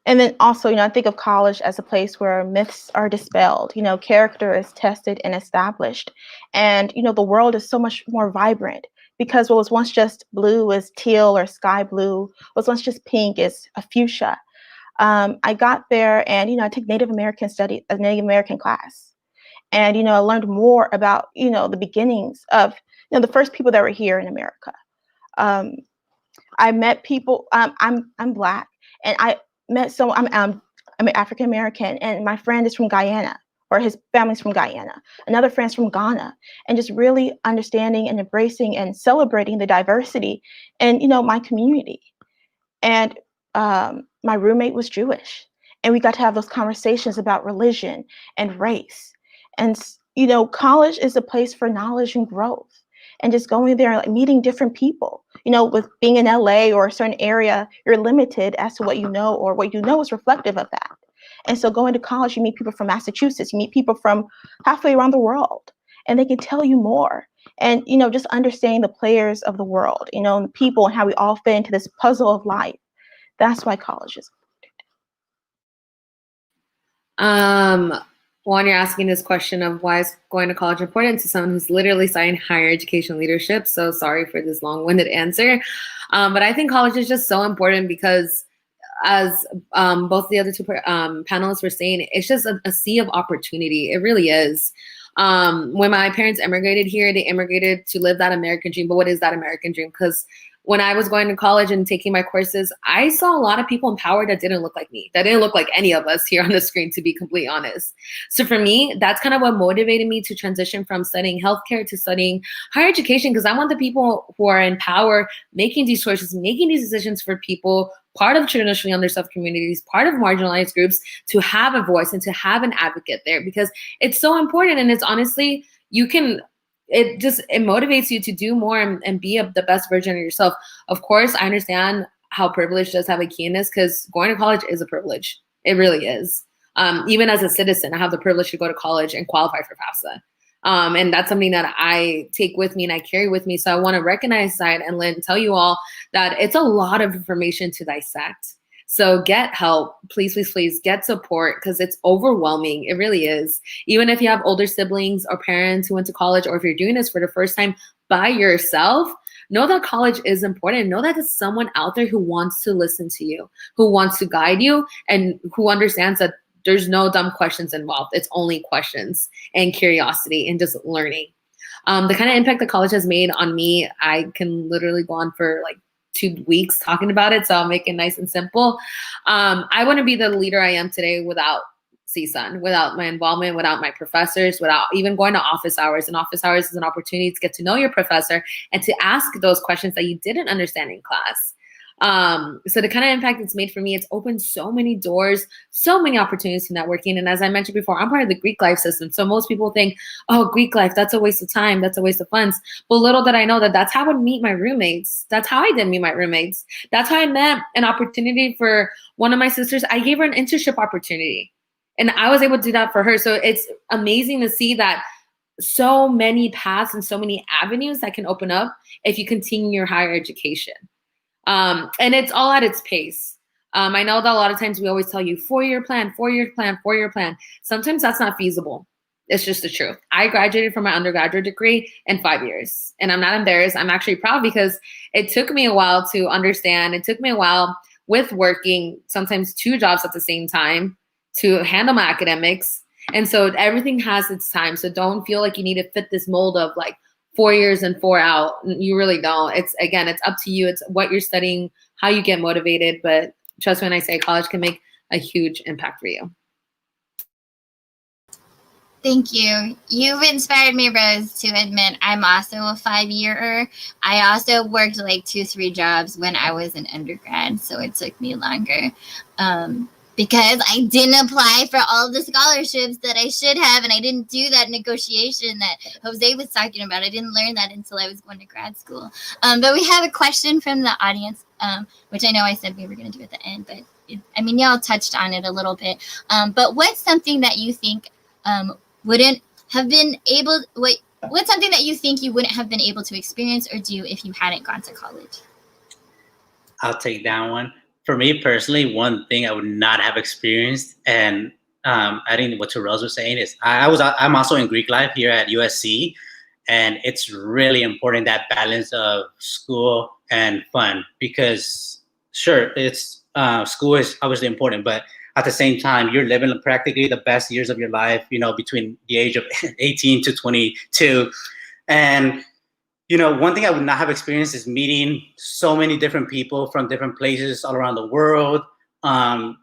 And then also, you know, I think of college as a place where myths are dispelled, you know, character is tested and established. And, you know, the world is so much more vibrant, because what was once just blue is teal, or sky blue, what was once just pink is a fuchsia. I got there and, you know, I took Native American studies, a Native American class. And, you know, I learned more about, you know, the beginnings of, you know, the first people that were here in America. I met people. I'm Black, and I met I'm African American, and my friend is from Guyana, or his family's from Guyana. Another friend's from Ghana, and just really understanding and embracing and celebrating the diversity in, you know, my community. And my roommate was Jewish, and we got to have those conversations about religion and race. And, you know, college is a place for knowledge and growth, and just going there and like meeting different people. You know, with being in LA or a certain area, you're limited as to what you know, or what you know is reflective of that. And so going to college, you meet people from Massachusetts, you meet people from halfway around the world, and they can tell you more. And, you know, just understanding the players of the world, you know, and the people, and how we all fit into this puzzle of life. That's why college is Juan, you're asking this question of why is going to college important to someone who's literally studying higher education leadership. So sorry for this long-winded answer. But I think college is just so important because as both the other two panelists were saying, it's just a sea of opportunity. It really is. When my parents immigrated here, they immigrated to live that American dream. But what is that American dream? Because when I was going to college and taking my courses, I saw a lot of people in power that didn't look like me, that didn't look like any of us here on the screen, to be completely honest. So for me, that's kind of what motivated me to transition from studying healthcare to studying higher education, because I want the people who are in power making these choices, making these decisions for people, part of traditionally underserved communities, part of marginalized groups, to have a voice and to have an advocate there, because it's so important. And it's honestly, it motivates you to do more and be the best version of yourself. Of course, I understand how privilege does have a key in this, because going to college is a privilege. It really is. Even as a citizen, I have the privilege to go to college and qualify for FAFSA. And that's something that I take with me and I carry with me. So I want to recognize that and tell you all that it's a lot of information to dissect. So get help, please, please, please get support, because it's overwhelming. It really is. Even if you have older siblings or parents who went to college, or if you're doing this for the first time by yourself, know that college is important. Know that there's someone out there who wants to listen to you, who wants to guide you, and who understands that there's no dumb questions involved. It's only questions and curiosity and just learning. The kind of impact that college has made on me, I can literally go on for like 2 weeks talking about it, so I'll make it nice and simple. I wouldn't be the leader I am today without CSUN, without my involvement, without my professors, without even going to office hours. And office hours is an opportunity to get to know your professor and to ask those questions that you didn't understand in class. So the kind of impact it's made for me, it's opened so many doors, so many opportunities to networking. And as I mentioned before, I'm part of the Greek life system. So most people think, oh, Greek life, that's a waste of time. That's a waste of funds. But little did I know that that's how I would meet my roommates. That's how I did meet my roommates. That's how I met an opportunity for one of my sisters. I gave her an internship opportunity and I was able to do that for her. So it's amazing to see that so many paths and so many avenues that can open up if you continue your higher education. And it's all at its pace. I know that a lot of times we always tell you 4-year plan, 4-year plan, 4-year plan. Sometimes that's not feasible. It's just the truth. I graduated from my undergraduate degree in 5 years, and I'm not embarrassed. I'm actually proud, because it took me a while to understand. It took me a while with working sometimes 2 jobs at the same time to handle my academics. And so everything has its time. So don't feel like you need to fit this mold of like 4 years and 4 out. You really don't. It's up to you. It's what you're studying, how you get motivated. But trust me when I say college can make a huge impact for you. Thank you. You've inspired me, Rose, to admit I'm also a 5-yearer. I also worked like 2-3 jobs when I was an undergrad, so it took me longer. Because I didn't apply for all the scholarships that I should have, and I didn't do that negotiation that Jose was talking about. I didn't learn that until I was going to grad school. But we have a question from the audience, which I know I said we were going to do at the end, but y'all touched on it a little bit. But what's something that you think wouldn't have been able? What's something that you think you wouldn't have been able to experience or do if you hadn't gone to college? I'll take that one. For me personally, one thing I would not have experienced, and adding what Rose was saying, is I'm also in Greek life here at USC, and it's really important, that balance of school and fun, because sure, it's school is obviously important, but at the same time, you're living practically the best years of your life, between the age of 18 to 22, and one thing I would not have experienced is meeting so many different people from different places all around the world. I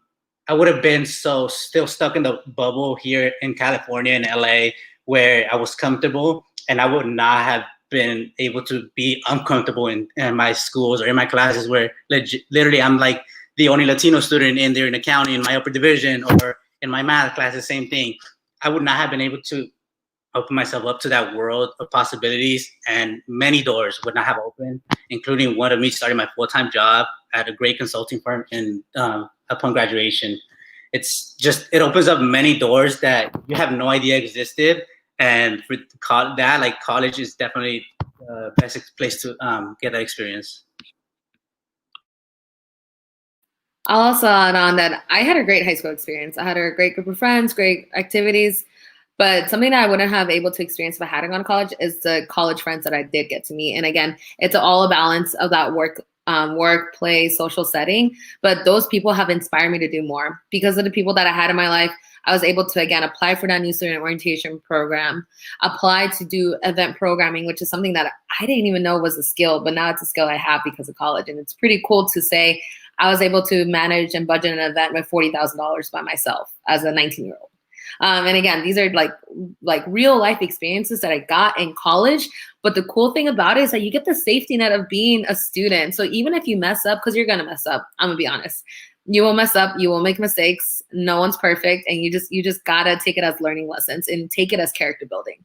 would have been still stuck in the bubble here in California and LA, where I was comfortable, and I would not have been able to be uncomfortable in my schools or in my classes, where literally I'm like the only Latino student in there in accounting in my upper division, or in my math class, the same thing. I would not have been able to open myself up to that world of possibilities, and many doors would not have opened, including one of me starting my full-time job at a great consulting firm upon graduation. It opens up many doors that you have no idea existed. And for that, college is definitely the best place to get that experience. I'll also add on that I had a great high school experience. I had a great group of friends, great activities. But something that I wouldn't have able to experience if I hadn't gone to college is the college friends that I did get to meet. And again, it's all a balance of that work work, play, social setting. But those people have inspired me to do more. Because of the people that I had in my life, I was able to, again, apply for that new student orientation program, apply to do event programming, which is something that I didn't even know was a skill, but now it's a skill I have because of college. And it's pretty cool to say I was able to manage and budget an event with $40,000 by myself as a 19-year-old. And again, these are like real life experiences that I got in college. But the cool thing about it is that you get the safety net of being a student. So even if you mess up, because you're going to mess up, I'm going to be honest, you will mess up, you will make mistakes. No one's perfect. And you just got to take it as learning lessons and take it as character building.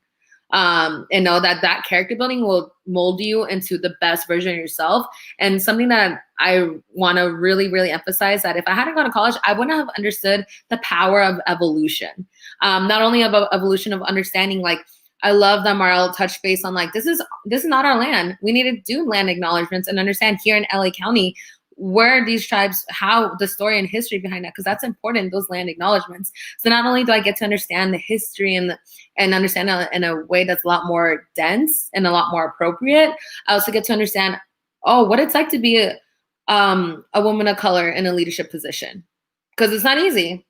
And know that character building will mold you into the best version of yourself. And something that I want to really, really emphasize, that if I hadn't gone to college, I wouldn't have understood the power of evolution. Not only about evolution of understanding, like, I love that Marl touched base on, like, this is not our land. We need to do land acknowledgements and understand here in LA County where these tribes, how the story and history behind that, because that's important, those land acknowledgements. So not only do I get to understand the history and understand it in a way that's a lot more dense and a lot more appropriate, I also get to understand, what it's like to be a woman of color in a leadership position, because it's not easy.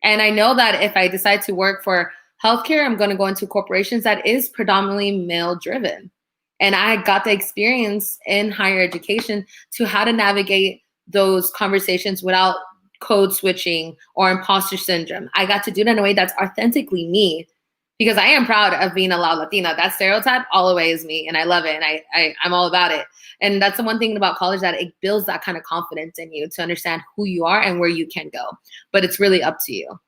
And I know that if I decide to work for healthcare, I'm going to go into corporations that is predominantly male driven. And I got the experience in higher education to how to navigate those conversations without code switching or imposter syndrome. I got to do that in a way that's authentically me, because I am proud of being a loud Latina. That stereotype all the way is me, and I love it, and I'm all about it. And that's the one thing about college, that it builds that kind of confidence in you to understand who you are and where you can go. But it's really up to you.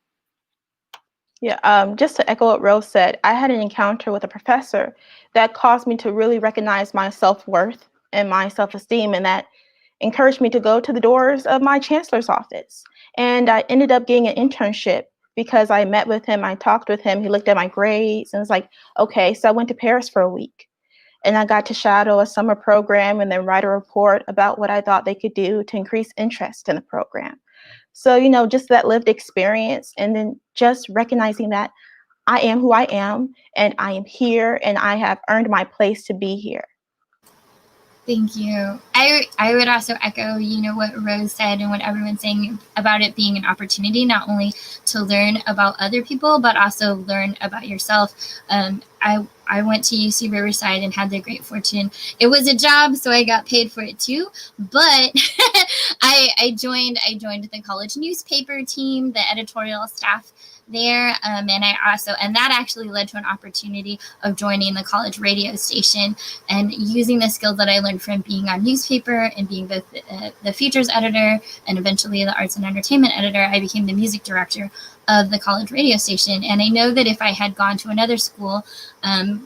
Yeah, just to echo what Rose said, I had an encounter with a professor that caused me to really recognize my self-worth and my self-esteem, and that encouraged me to go to the doors of my chancellor's office. And I ended up getting an internship because I met with him, I talked with him, he looked at my grades and was like, okay, so I went to Paris for a week. And I got to shadow a summer program and then write a report about what I thought they could do to increase interest in the program. So, just that lived experience, and then just recognizing that I am who I am, and I am here, and I have earned my place to be here. Thank you. I would also echo, what Rose said and what everyone's saying about it being an opportunity, not only to learn about other people, but also learn about yourself. I went to UC Riverside and had the great fortune. It was a job, so I got paid for it too. But I joined the college newspaper team, the editorial staff there, and that actually led to an opportunity of joining the college radio station and using the skills that I learned from being on newspaper and being both the features editor and eventually the arts and entertainment editor. I became the music director of the college radio station. And I know that if I had gone to another school,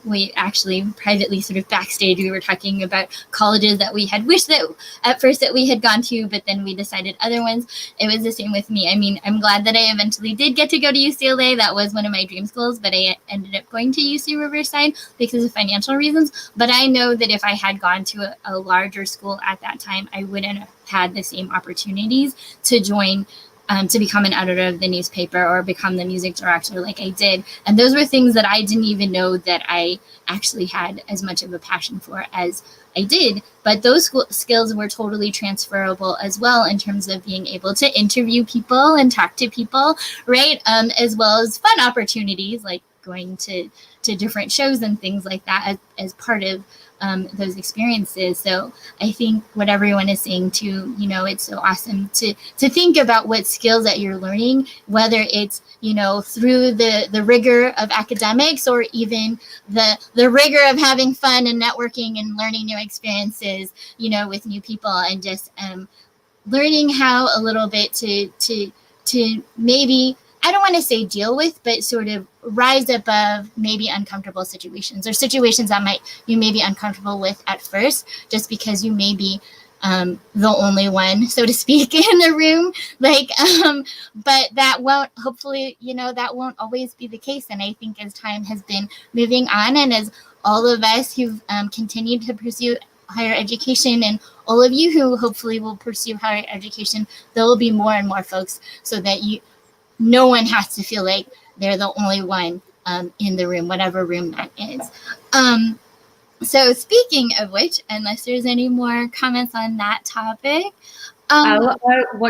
we actually privately, sort of backstage, we were talking about colleges that we had wished that at first that we had gone to, but then we decided other ones. It was the same with me. I mean, I'm glad that I eventually did get to go to UCLA. That was one of my dream schools, but I ended up going to UC Riverside because of financial reasons. But I know that if I had gone to a larger school at that time, I wouldn't have had the same opportunities to join, to become an editor of the newspaper or become the music director like I did. And those were things that I didn't even know that I actually had as much of a passion for as I did. But those skills were totally transferable as well, in terms of being able to interview people and talk to people, right? As well as fun opportunities like going to different shows and things like that as part of those experiences. So I think what everyone is saying too, it's so awesome to think about what skills that you're learning, whether it's, through the rigor of academics or even the rigor of having fun and networking and learning new experiences, with new people, and just learning how a little bit to maybe, I don't want to say deal with, but sort of rise above maybe uncomfortable situations, or situations that you may be uncomfortable with at first, just because you may be the only one, so to speak, in the room. But that won't, hopefully, that won't always be the case. And I think as time has been moving on, and as all of us who've continued to pursue higher education, and all of you who hopefully will pursue higher education, there will be more and more folks, so that no one has to feel like they're the only one in the room, whatever room that is. So speaking of which, unless there's any more comments on that topic, I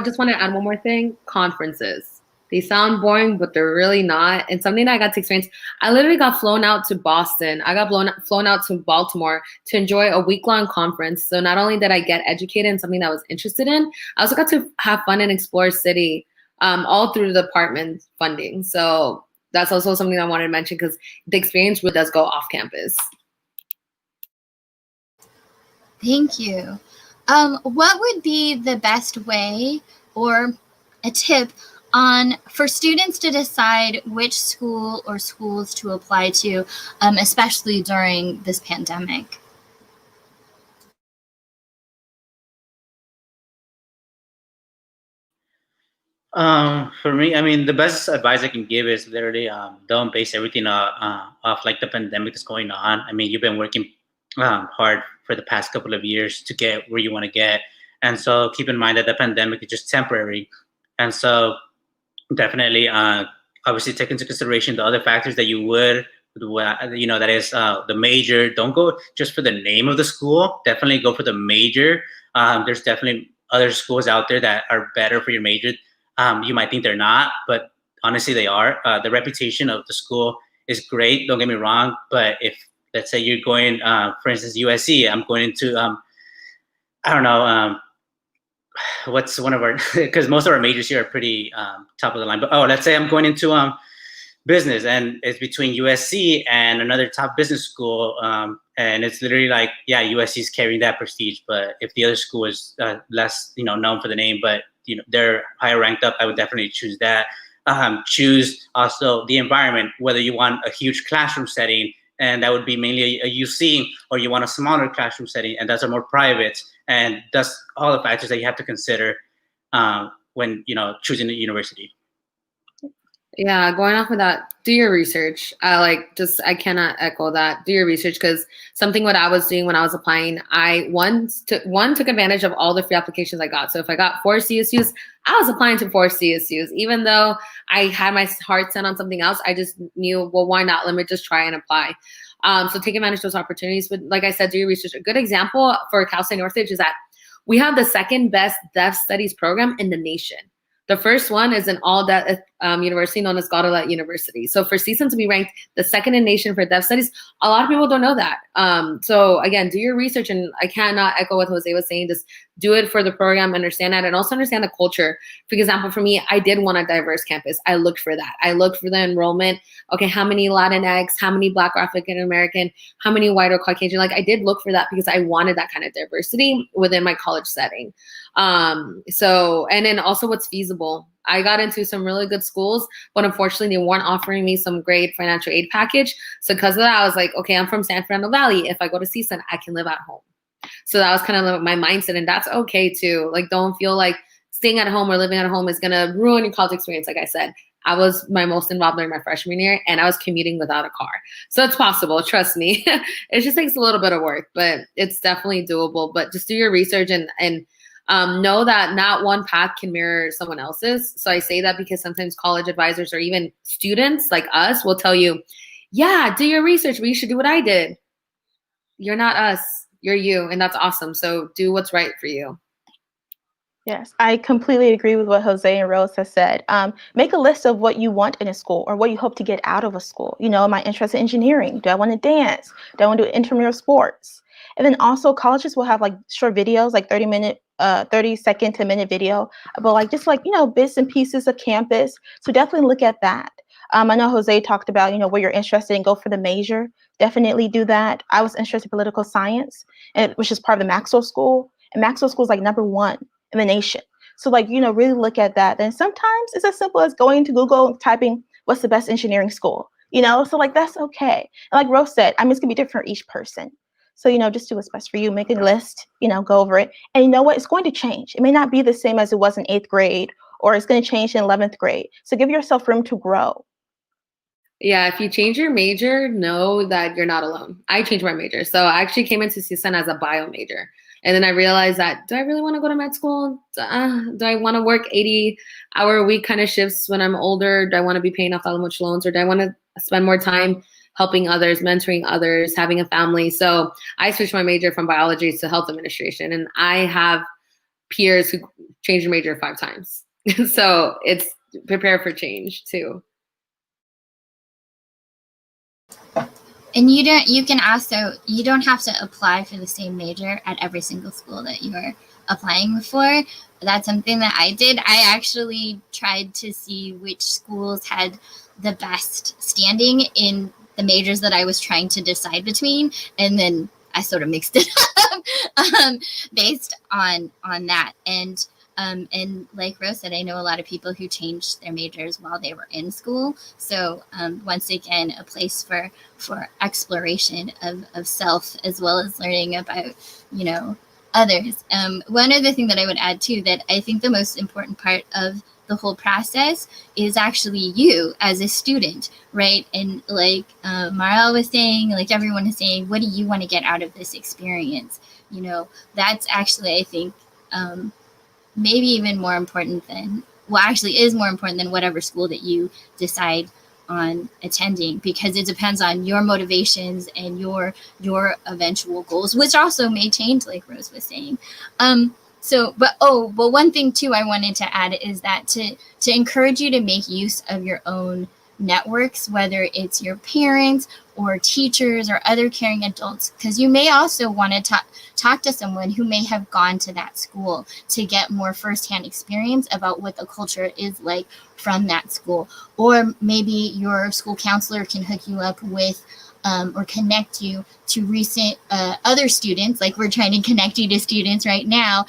just want to add one more thing. Conferences. They sound boring, but they're really not. And something that I got to experience, I literally got flown out to Boston. I got flown out to Baltimore to enjoy a week-long conference. So not only did I get educated in something that I was interested in, I also got to have fun and explore city all through the department funding. So that's also something I wanted to mention because the experience really does go off campus. Thank you. What would be the best way or a tip for students to decide which school or schools to apply to, especially during this pandemic? For me, I mean, the best advice I can give is literally don't base everything off like the pandemic that's going on. I mean, you've been working hard for the past couple of years to get where you want to get. And so keep in mind that the pandemic is just temporary. And so definitely, obviously take into consideration the other factors that you would, that is the major. Don't go just for the name of the school. Definitely go for the major. There's definitely other schools out there that are better for your major. You might think they're not, but honestly, they are. The reputation of the school is great. Don't get me wrong. But if, let's say you're going, for instance, USC, I'm going into, I don't know, what's one of our, because most of our majors here are pretty top of the line. But let's say I'm going into business, and it's between USC and another top business school, and it's literally like, yeah, USC is carrying that prestige. But if the other school is less, known for the name, but they're higher ranked up, I would definitely choose that. Choose also the environment, whether you want a huge classroom setting, and that would be mainly a UC, or you want a smaller classroom setting, and those are more private. And that's all the factors that you have to consider when choosing a university. Yeah, going off of that, do your research. I cannot echo that. Do your research, because something what I was doing when I was applying, I took advantage of all the free applications I got. So if I got 4 CSUs, I was applying to 4 CSUs, even though I had my heart set on something else. I just knew, well, why not? Let me just try and apply. So take advantage of those opportunities. But like I said, do your research. A good example for Cal State Northridge is that we have the second best deaf studies program in the nation. The first one is an all-deaf university known as Gaudelet University. So for CSUN to be ranked the second in nation for deaf studies, a lot of people don't know that. So again, do your research, and I cannot echo what Jose was saying. Just do it for the program, understand that, and also understand the culture. For example, for me, I did want a diverse campus. I looked for that. I looked for the enrollment. Okay, how many Latinx, how many Black or African American, how many white or Caucasian? Like, I did look for that because I wanted that kind of diversity within my college setting. And then also what's feasible. I got into some really good schools, but unfortunately they weren't offering me some great financial aid package. So because of that, I was like, okay, I'm from San Fernando Valley. If I go to CSUN, I can live at home. So that was kind of my mindset, and that's okay too. Like, don't feel like staying at home or living at home is gonna ruin your college experience. Like I said, I was my most involved during my freshman year, and I was commuting without a car. So it's possible, trust me. It just takes a little bit of work, but it's definitely doable. But just do your research and know that not one path can mirror someone else's. So I say that because sometimes college advisors or even students like us will tell you, yeah, do your research, but you should do what I did. You're not us, you're you, and that's awesome. So do what's right for you. Yes, I completely agree with what Jose and Rose has said. Make a list of what you want in a school or what you hope to get out of a school. Am I interested in engineering? Do I want to dance? Do I want to do intramural sports? And then also colleges will have like short videos, like 30-second to minute video about bits and pieces of campus. So definitely look at that. I know Jose talked about, where you're interested in, go for the major. Definitely do that. I was interested in political science, which is part of the Maxwell School. And Maxwell School is like #1 in the nation. So really look at that. And sometimes it's as simple as going to Google and typing, what's the best engineering school? So that's okay. And like Rose said, it's gonna be different for each person. So, just do what's best for you, make a list, go over it. And you know what, it's going to change. It may not be the same as it was in 8th grade, or it's going to change in 11th grade. So give yourself room to grow. Yeah, if you change your major, know that you're not alone. I changed my major. So I actually came into CSUN as a bio major. And then I realized that, do I really want to go to med school? Do I want to work 80-hour a week kind of shifts when I'm older? Do I want to be paying off that much loans? Or do I want to spend more time helping others, mentoring others, having a family. So I switched my major from biology to health administration, and I have peers who changed their major 5 times. So it's prepare for change too. And you don't have to apply for the same major at every single school that you're applying for. That's something that I did. I actually tried to see which schools had the best standing in the majors that I was trying to decide between, and then I sort of mixed it up based on that. And like Rose said, I know a lot of people who changed their majors while they were in school. So once again, a place for exploration of self, as well as learning about, others. One other thing that I would add too, that I think the most important part of the whole process is actually you as a student, right? And like Marl was saying, like everyone is saying, what do you want to get out of this experience? That's actually, I think, maybe even more important than, actually is more important than whatever school that you decide on attending, because it depends on your motivations and your eventual goals, which also may change, like Rose was saying. But one thing too I wanted to add is that to encourage you to make use of your own networks, whether it's your parents or teachers or other caring adults, because you may also want to talk to someone who may have gone to that school to get more firsthand experience about what the culture is like from that school. Or maybe your school counselor can hook you up with or connect you to recent other students, like we're trying to connect you to students right now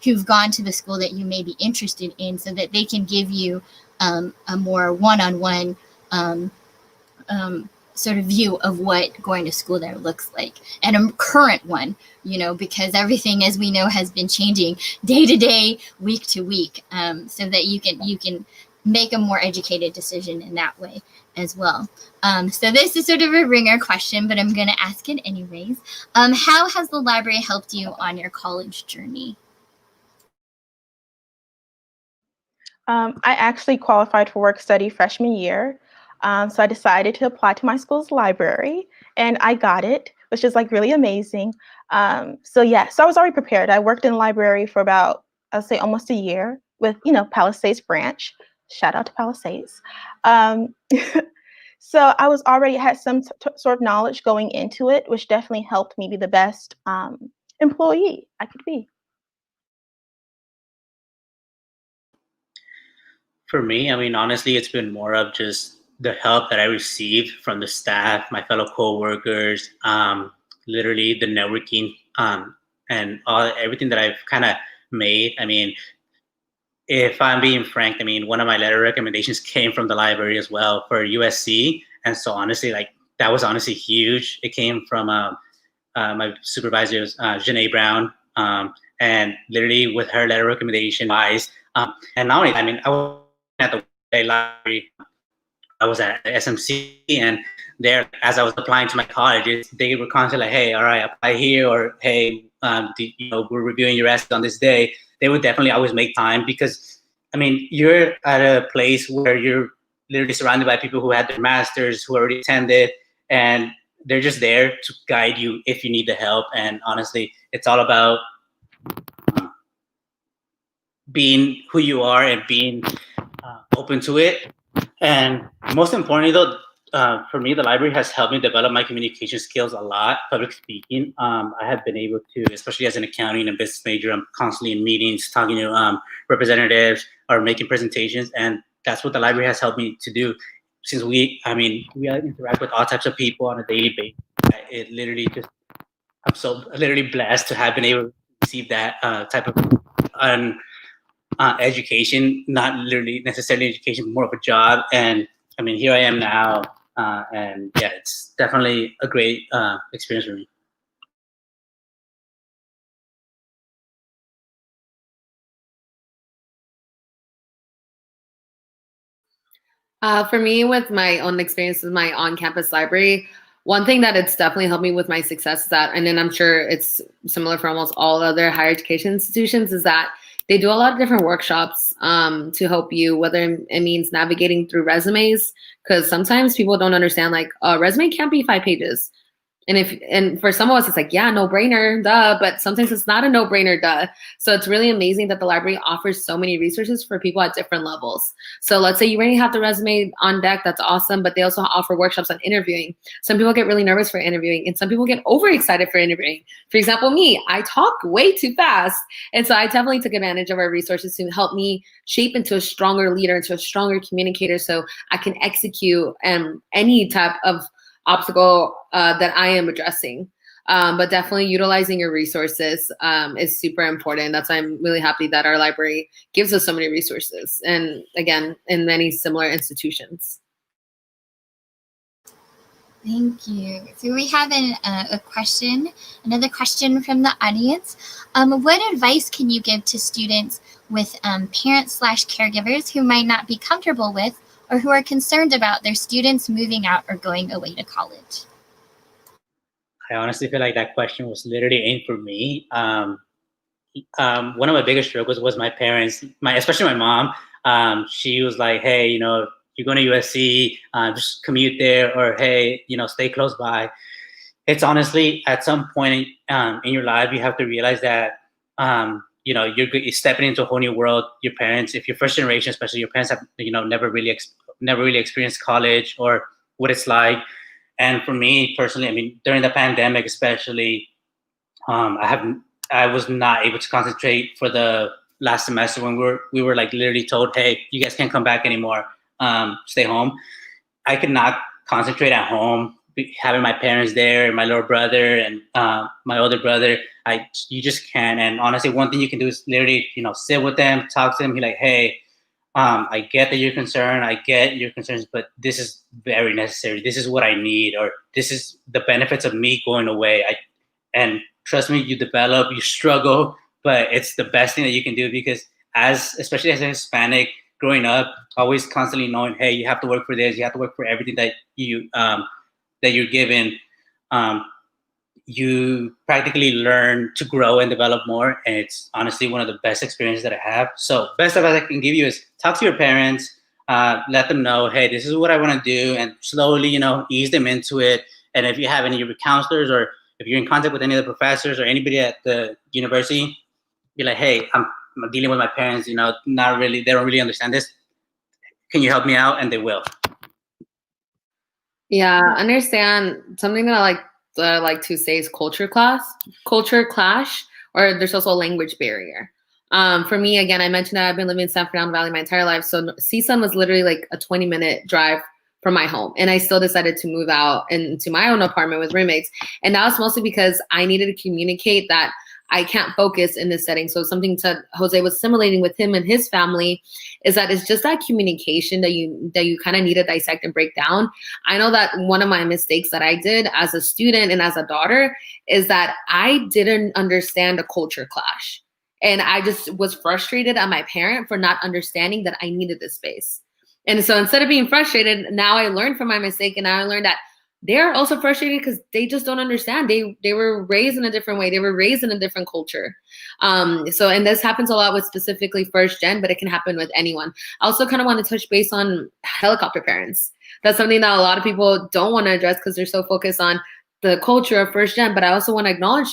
who've gone to the school that you may be interested in, so that they can give you a more one-on-one sort of view of what going to school there looks like, and a current one, because everything, as we know, has been changing day to day, week to week, so that you can make a more educated decision in that way as well. So this is sort of a ringer question, but I'm going to ask it anyways. How has the library helped you on your college journey? I actually qualified for work study freshman year. So I decided to apply to my school's library, and I got it, which is like really amazing. So I was already prepared. I worked in the library for about, I'll say almost a year with, Palisades branch. Shout out to Palisades. So I was already had some sort of knowledge going into it, which definitely helped me be the best employee I could be. For me, honestly, it's been more of just the help that I received from the staff, my fellow coworkers, literally the networking, and everything that I've kind of made. If I'm being frank, one of my letter recommendations came from the library as well for USC. And so honestly, that was honestly huge. It came from my supervisor, Janae Brown, and literally with her letter recommendation wise. And not only, I was at the library, I was at SMC, and there, as I was applying to my colleges, they were constantly like, hey, all right, apply here, or hey, we're reviewing your essay on this day. They would definitely always make time, because you're at a place where you're literally surrounded by people who had their masters, who already attended, and they're just there to guide you if you need the help. And honestly, it's all about being who you are and being open to it. And most importantly, though, for me, the library has helped me develop my communication skills a lot. Public speaking, I have been able to, especially as an accounting and business major, I'm constantly in meetings, talking to representatives or making presentations, and that's what the library has helped me to do. Since we interact with all types of people on a daily basis, it literally I'm so literally blessed to have been able to receive that type of education, not literally necessarily education, more of a job. And here I am now, and yeah, it's definitely a great experience for me. For me, with my own experience with my on-campus library, one thing that it's definitely helped me with my success is that, and then I'm sure it's similar for almost all other higher education institutions, is that They do a lot of different workshops to help you, whether it means navigating through resumes, because sometimes people don't understand, like, a resume can't be 5 pages. And for some of us, it's like, yeah, no brainer, duh. But sometimes it's not a no brainer, duh. So it's really amazing that the library offers so many resources for people at different levels. So let's say you already have the resume on deck, that's awesome. But they also offer workshops on interviewing. Some people get really nervous for interviewing, and some people get overexcited for interviewing. For example, me, I talk way too fast. And so I definitely took advantage of our resources to help me shape into a stronger leader, into a stronger communicator, so I can execute any type of obstacle that I am addressing. But definitely utilizing your resources is super important. That's why I'm really happy that our library gives us so many resources, and again, in many similar institutions. Thank you. So we have another question from the audience. What advice can you give to students with parents/caregivers who might not be comfortable with or who are concerned about their students moving out or going away to college? I honestly feel like that question was literally aimed for me. One of my biggest struggles was my parents, especially my mom. She was like, hey, you're going to USC, just commute there, or hey, stay close by. It's honestly, at some point in your life, you have to realize that, you're stepping into a whole new world. Your parents, if you're first generation, especially, your parents have, never really experienced college or what it's like. And for me personally, during the pandemic, especially, I was not able to concentrate for the last semester when we were like literally told, hey, you guys can't come back anymore. Stay home. I could not concentrate at home, having my parents there, my little brother and my older brother. You just can't. And honestly, one thing you can do is literally, sit with them, talk to them, be like, hey, I get that you're concerned. I get your concerns, but this is very necessary. This is what I need, or this is the benefits of me going away. And trust me, you struggle, but it's the best thing that you can do, because especially as a Hispanic growing up, always constantly knowing, hey, you have to work for this, you have to work for everything that you're given. You practically learn to grow and develop more. And it's honestly one of the best experiences that I have. So best advice I can give you is talk to your parents, let them know, hey, this is what I want to do, and slowly, ease them into it. And if you have any of your counselors, or if you're in contact with any of the professors or anybody at the university, be like, hey, I'm dealing with my parents, they don't really understand this. Can you help me out? And they will. Yeah, understand something that I like to say is culture clash, or there's also a language barrier. For me, again, I mentioned that I've been living in San Fernando Valley my entire life. So CSUN was literally like a 20-minute drive from my home. And I still decided to move out into my own apartment with roommates. And that was mostly because I needed to communicate that I can't focus in this setting. So something Jose was simulating with him and his family is that it's just that communication that you kind of need to dissect and break down. I know that one of my mistakes that I did as a student and as a daughter is that I didn't understand a culture clash. And I just was frustrated at my parent for not understanding that I needed this space. And so instead of being frustrated, now I learned from my mistake, and now I learned that they're also frustrated because they just don't understand. They were raised in a different way. They were raised in a different culture. And this happens a lot with specifically first gen, but it can happen with anyone. I also kind of want to touch base on helicopter parents. That's something that a lot of people don't want to address because they're so focused on the culture of first gen. But I also want to acknowledge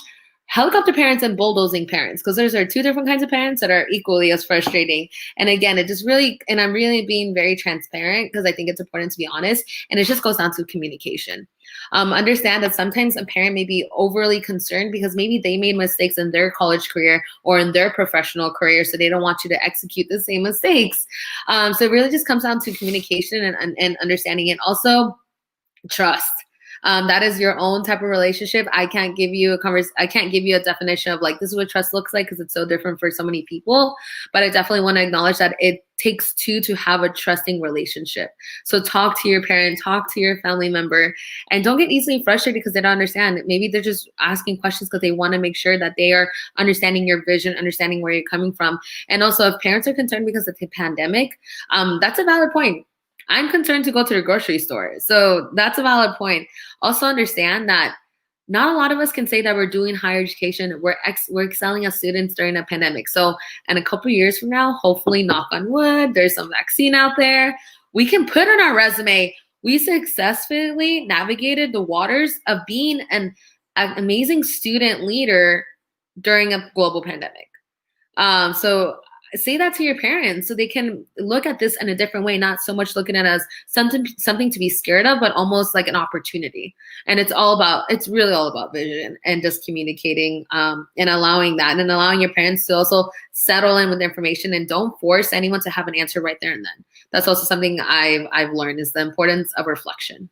helicopter parents and bulldozing parents, because those are two different kinds of parents that are equally as frustrating. And again, I'm really being very transparent because I think it's important to be honest. And it just goes down to communication. Understand that sometimes a parent may be overly concerned because maybe they made mistakes in their college career or in their professional career, so they don't want you to execute the same mistakes. So it really just comes down to communication and understanding, and also trust. That is your own type of relationship. I can't give you a definition of like, this is what trust looks like, because it's so different for so many people. But I definitely want to acknowledge that it takes two to have a trusting relationship. So talk to your parent, talk to your family member, and don't get easily frustrated because they don't understand. Maybe they're just asking questions because they want to make sure that they are understanding your vision, understanding where you're coming from. And also, if parents are concerned because of the pandemic, that's a valid point. I'm concerned to go to the grocery store. So that's a valid point. Also understand that not a lot of us can say that we're doing higher education. We're excelling as students during a pandemic. So in a couple years from now, hopefully, knock on wood, there's some vaccine out there. We can put on our resume, we successfully navigated the waters of being an amazing student leader during a global pandemic. So say that to your parents so they can look at this in a different way, not so much looking at it as something to be scared of, but almost like an opportunity. And it's really all about vision and just communicating and allowing that, and allowing your parents to also settle in with information, and don't force anyone to have an answer right there and then. That's also something I've learned, is the importance of reflection.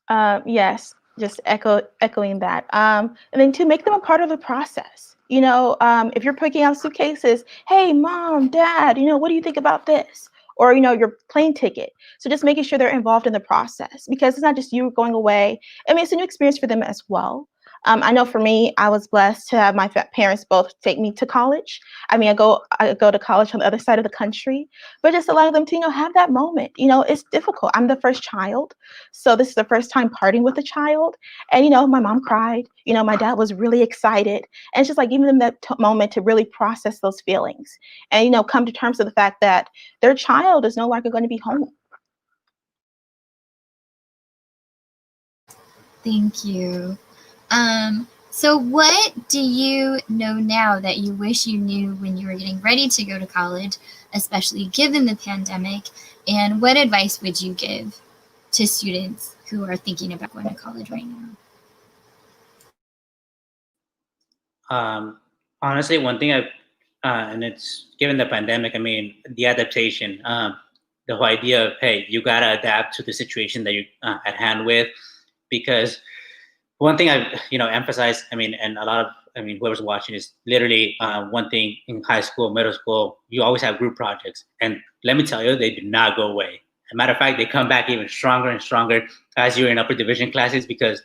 Yes, just echoing that. And then to make them a part of the process. If you're picking out suitcases, hey, mom, dad, what do you think about this? Or, your plane ticket. So just making sure they're involved in the process, because it's not just you going away. I mean, it's a new experience for them as well. I know for me, I was blessed to have my parents both take me to college. I mean, I go to college on the other side of the country, but just allowing them to, have that moment. It's difficult. I'm the first child. So this is the first time parting with a child. And, my mom cried. My dad was really excited. And it's just like giving them that moment to really process those feelings and, come to terms with the fact that their child is no longer going to be home. Thank you. So what do you know now that you wish you knew when you were getting ready to go to college, especially given the pandemic? And what advice would you give to students who are thinking about going to college right now? Honestly, one thing and it's given the pandemic, I mean, the adaptation, the whole idea of, hey, you got to adapt to the situation that you're at hand with, because one thing I've, emphasized, and a lot of, whoever's watching is literally one thing in high school, middle school, you always have group projects. And let me tell you, they do not go away. As a matter of fact, they come back even stronger and stronger as you're in upper division classes, because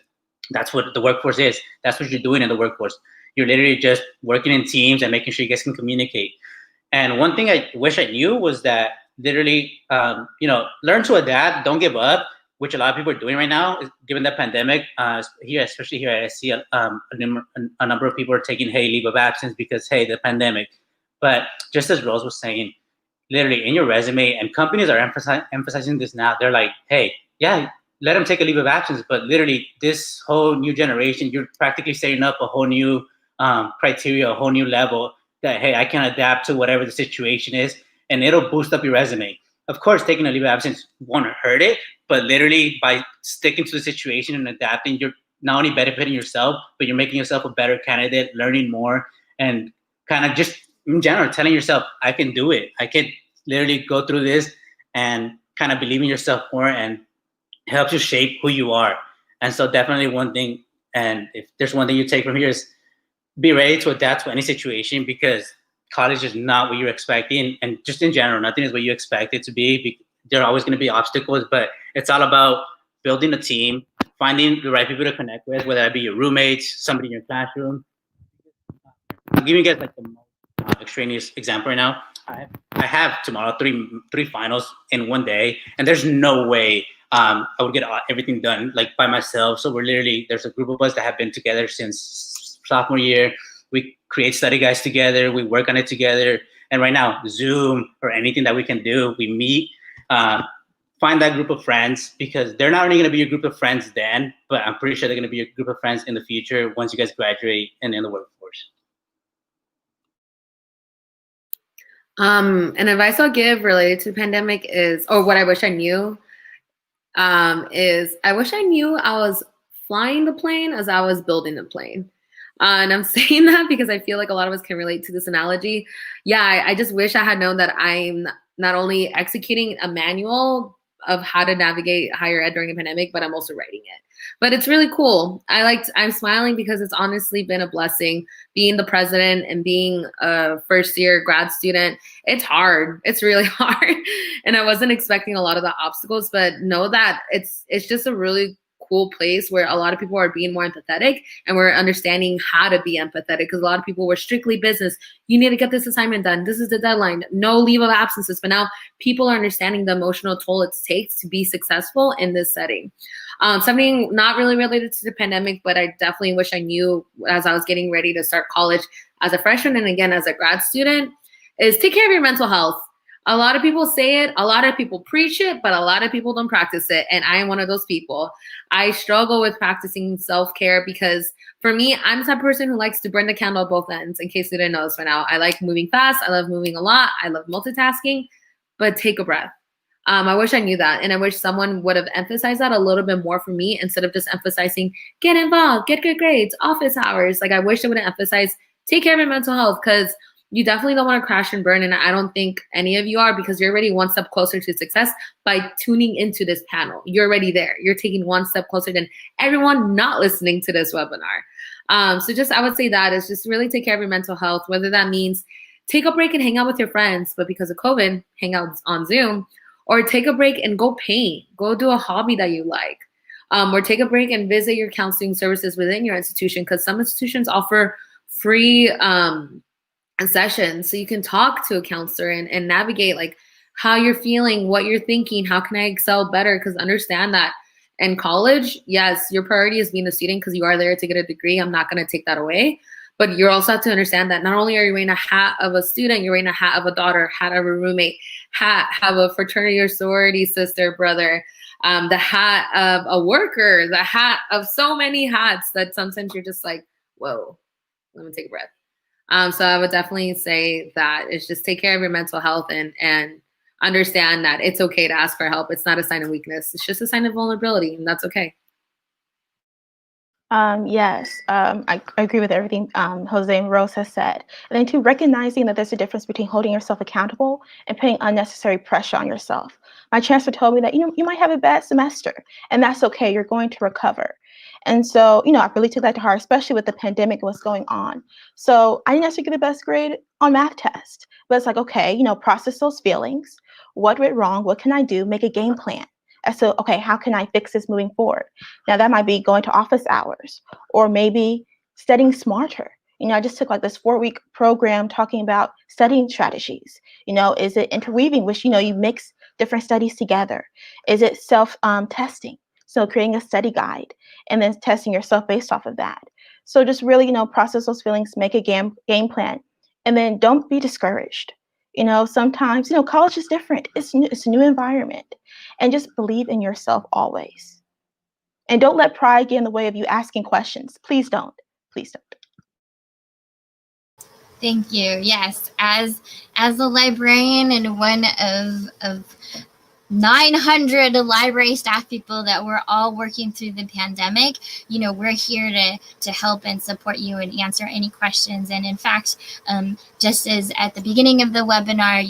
that's what the workforce is. That's what you're doing in the workforce. You're literally just working in teams and making sure you guys can communicate. And one thing I wish I knew was that literally, learn to adapt, don't give up, which a lot of people are doing right now, given the pandemic. Especially here, I see a number of people are taking, leave of absence because, the pandemic. But just as Rose was saying, literally in your resume, and companies are emphasizing this now, they're like, hey, yeah, let them take a leave of absence. But literally this whole new generation, you're practically setting up a whole new criteria, a whole new level that, hey, I can adapt to whatever the situation is, and it'll boost up your resume. Of course, taking a leave of absence won't hurt it, but literally by sticking to the situation and adapting, you're not only benefiting yourself, but you're making yourself a better candidate, learning more, and kind of just in general telling yourself, I can do it. I can literally go through this, and kind of believe in yourself more, and it helps you shape who you are. And so definitely one thing, and if there's one thing you take from here, is be ready to adapt to any situation, because college is not what you're expecting, and just in general, nothing is what you expect it to be. There are always going to be obstacles, but it's all about building a team, finding the right people to connect with, whether that be your roommates, somebody in your classroom. I'll give you guys like the most extraneous example right now. I have tomorrow three finals in one day, and there's no way I would get everything done like by myself. So there's a group of us that have been together since sophomore year. We create study guides together. We work on it together. And right now, Zoom or anything that we can do, we meet, find that group of friends, because they're not only going to be a group of friends then, but I'm pretty sure they're going to be a group of friends in the future once you guys graduate and in the workforce. An advice I'll give related to the pandemic is, or what I wish I knew, is I wish I knew I was flying the plane as I was building the plane. And I'm saying that because I feel like a lot of us can relate to this analogy. Yeah, I just wish I had known that I'm not only executing a manual of how to navigate higher ed during a pandemic, but I'm also writing it. But it's really cool. I'm smiling because it's honestly been a blessing being the president and being a first year grad student. It's hard. It's really hard. And I wasn't expecting a lot of the obstacles, but know that it's just a really cool place where a lot of people are being more empathetic and we're understanding how to be empathetic, because a lot of people were strictly business. You need to get this assignment done. This is the deadline. No leave of absences. But now people are understanding the emotional toll it takes to be successful in this setting. Something not really related to the pandemic, but I definitely wish I knew as I was getting ready to start college as a freshman and again as a grad student, is take care of your mental health. A lot of people say it, a lot of people preach it, but a lot of people don't practice it. And I am one of those people. I struggle with practicing self-care because for me, I'm the type of person who likes to burn the candle at both ends, in case you didn't know this by now. I like moving fast. I love moving a lot. I love multitasking, but take a breath. I wish I knew that. And I wish someone would have emphasized that a little bit more for me instead of just emphasizing, get involved, get good grades, office hours. Like I wish they would have emphasized, take care of your mental health, because you definitely don't want to crash and burn. And I don't think any of you are, because you're already one step closer to success by tuning into this panel. You're already there. You're taking one step closer than everyone not listening to this webinar. So just, I would say that is just really take care of your mental health, whether that means take a break and hang out with your friends, but because of COVID, hang out on Zoom, or take a break and go paint, go do a hobby that you like, or take a break and visit your counseling services within your institution, because some institutions offer free sessions so you can talk to a counselor and navigate like how you're feeling, what you're thinking, how can I excel better, because understand that in college, yes, your priority is being a student because you are there to get a degree. I'm not going to take that away. But you also have to understand that not only are you wearing a hat of a student, you're wearing a hat of a daughter, hat of a roommate, hat of a fraternity or sorority sister, brother, the hat of a worker, the hat of so many hats that sometimes you're just like, whoa, let me take a breath. So I would definitely say that it's just take care of your mental health and understand that it's okay to ask for help. It's not a sign of weakness. It's just a sign of vulnerability, and that's okay. Yes, I agree with everything Jose and Rose has said. And then too, recognizing that there's a difference between holding yourself accountable and putting unnecessary pressure on yourself. My chancellor told me that, you might have a bad semester, and that's okay. You're going to recover. And so, I really took that to heart, especially with the pandemic and what's going on. So I didn't necessarily get the best grade on math test, but it's like, okay, process those feelings. What went wrong? What can I do? Make a game plan. And so, okay, how can I fix this moving forward? Now that might be going to office hours or maybe studying smarter. I just took like this 4-week program talking about studying strategies. Is it interweaving, which, you mix different studies together? Is it self-testing? So creating a study guide and then testing yourself based off of that. So just really, process those feelings, make a game plan, and then don't be discouraged. Sometimes, college is different. It's a new environment, and just believe in yourself always. And don't let pride get in the way of you asking questions. Please don't. Please don't. Thank you. Yes, as a librarian and one of 900 library staff people that were all working through the pandemic, we're here to help and support you and answer any questions. And in fact, just as at the beginning of the webinar,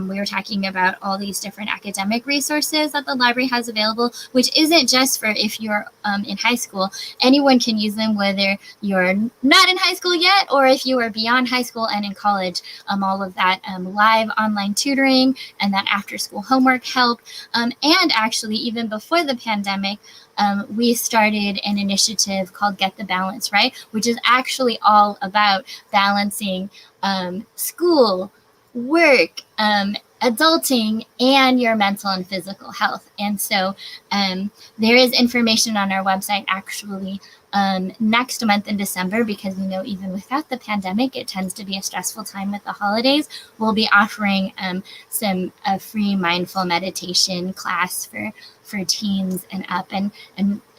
we were talking about all these different academic resources that the library has available, which isn't just for if you're in high school. Anyone can use them, whether you're not in high school yet or if you are beyond high school and in college. All of that live online tutoring and that after school homework help. And actually, even before the pandemic, we started an initiative called Get the Balance, right? Which is actually all about balancing school, work, adulting, and your mental and physical health. And so there is information on our website actually next month in December, because even without the pandemic, it tends to be a stressful time with the holidays. We'll be offering a free mindful meditation class for teens and up, and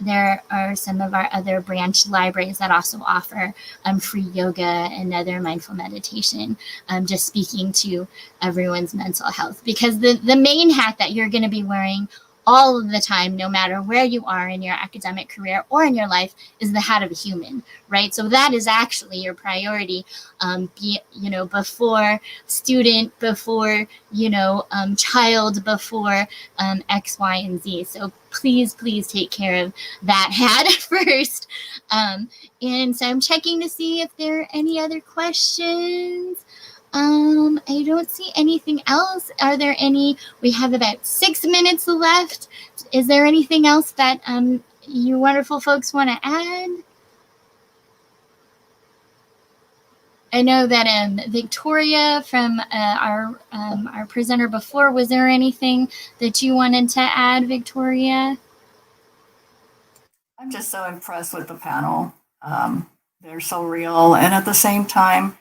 there are some of our other branch libraries that also offer free yoga and other mindful meditation, just speaking to everyone's mental health, because the main hat that you're going to be wearing all of the time, no matter where you are in your academic career or in your life, is the hat of a human, right? So that is actually your priority, before student, before, child, before X, Y, and Z. So please take care of that hat first. And so I'm checking to see if there are any other questions. I don't see anything else. Are there any? We have about 6 minutes left. Is there anything else that you wonderful folks want to add? I know that Victoria from our presenter before, was there anything that you wanted to add, Victoria? I'm just so impressed with the panel. They're so real and at the same time,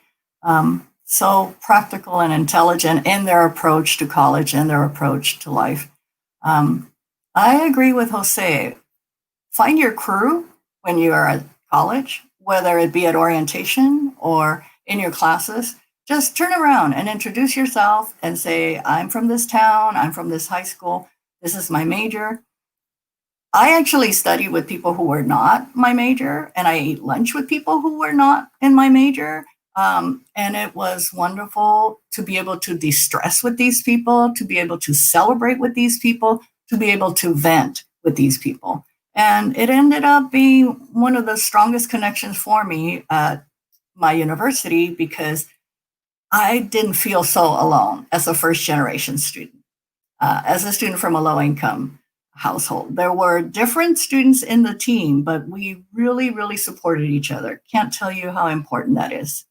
so practical and intelligent in their approach to college and their approach to life. I agree with Jose. Find your crew when you are at college, whether it be at orientation or in your classes. Just turn around and introduce yourself and say, I'm from this town, I'm from this high school, this is my major. I actually studied with people who were not my major, and I ate lunch with people who were not in my major. And it was wonderful to be able to de-stress with these people, to be able to celebrate with these people, to be able to vent with these people. And it ended up being one of the strongest connections for me at my university because I didn't feel so alone as a first generation student, as a student from a low income household. There were different students in the team, but we really, really supported each other. Can't tell you how important that is.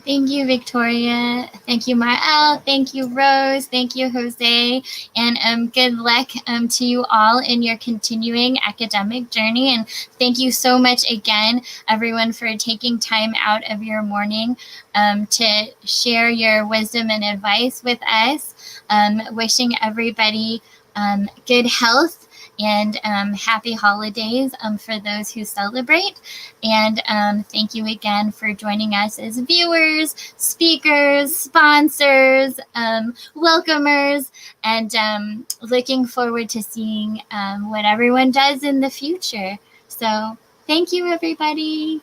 Thank you, Victoria. Thank you, Marelle. Thank you, Rose. Thank you, Jose. And good luck to you all in your continuing academic journey. And thank you so much again, everyone, for taking time out of your morning to share your wisdom and advice with us. Wishing everybody good health and happy holidays for those who celebrate. And thank you again for joining us as viewers, speakers, sponsors, welcomers, and looking forward to seeing what everyone does in the future. So thank you, everybody.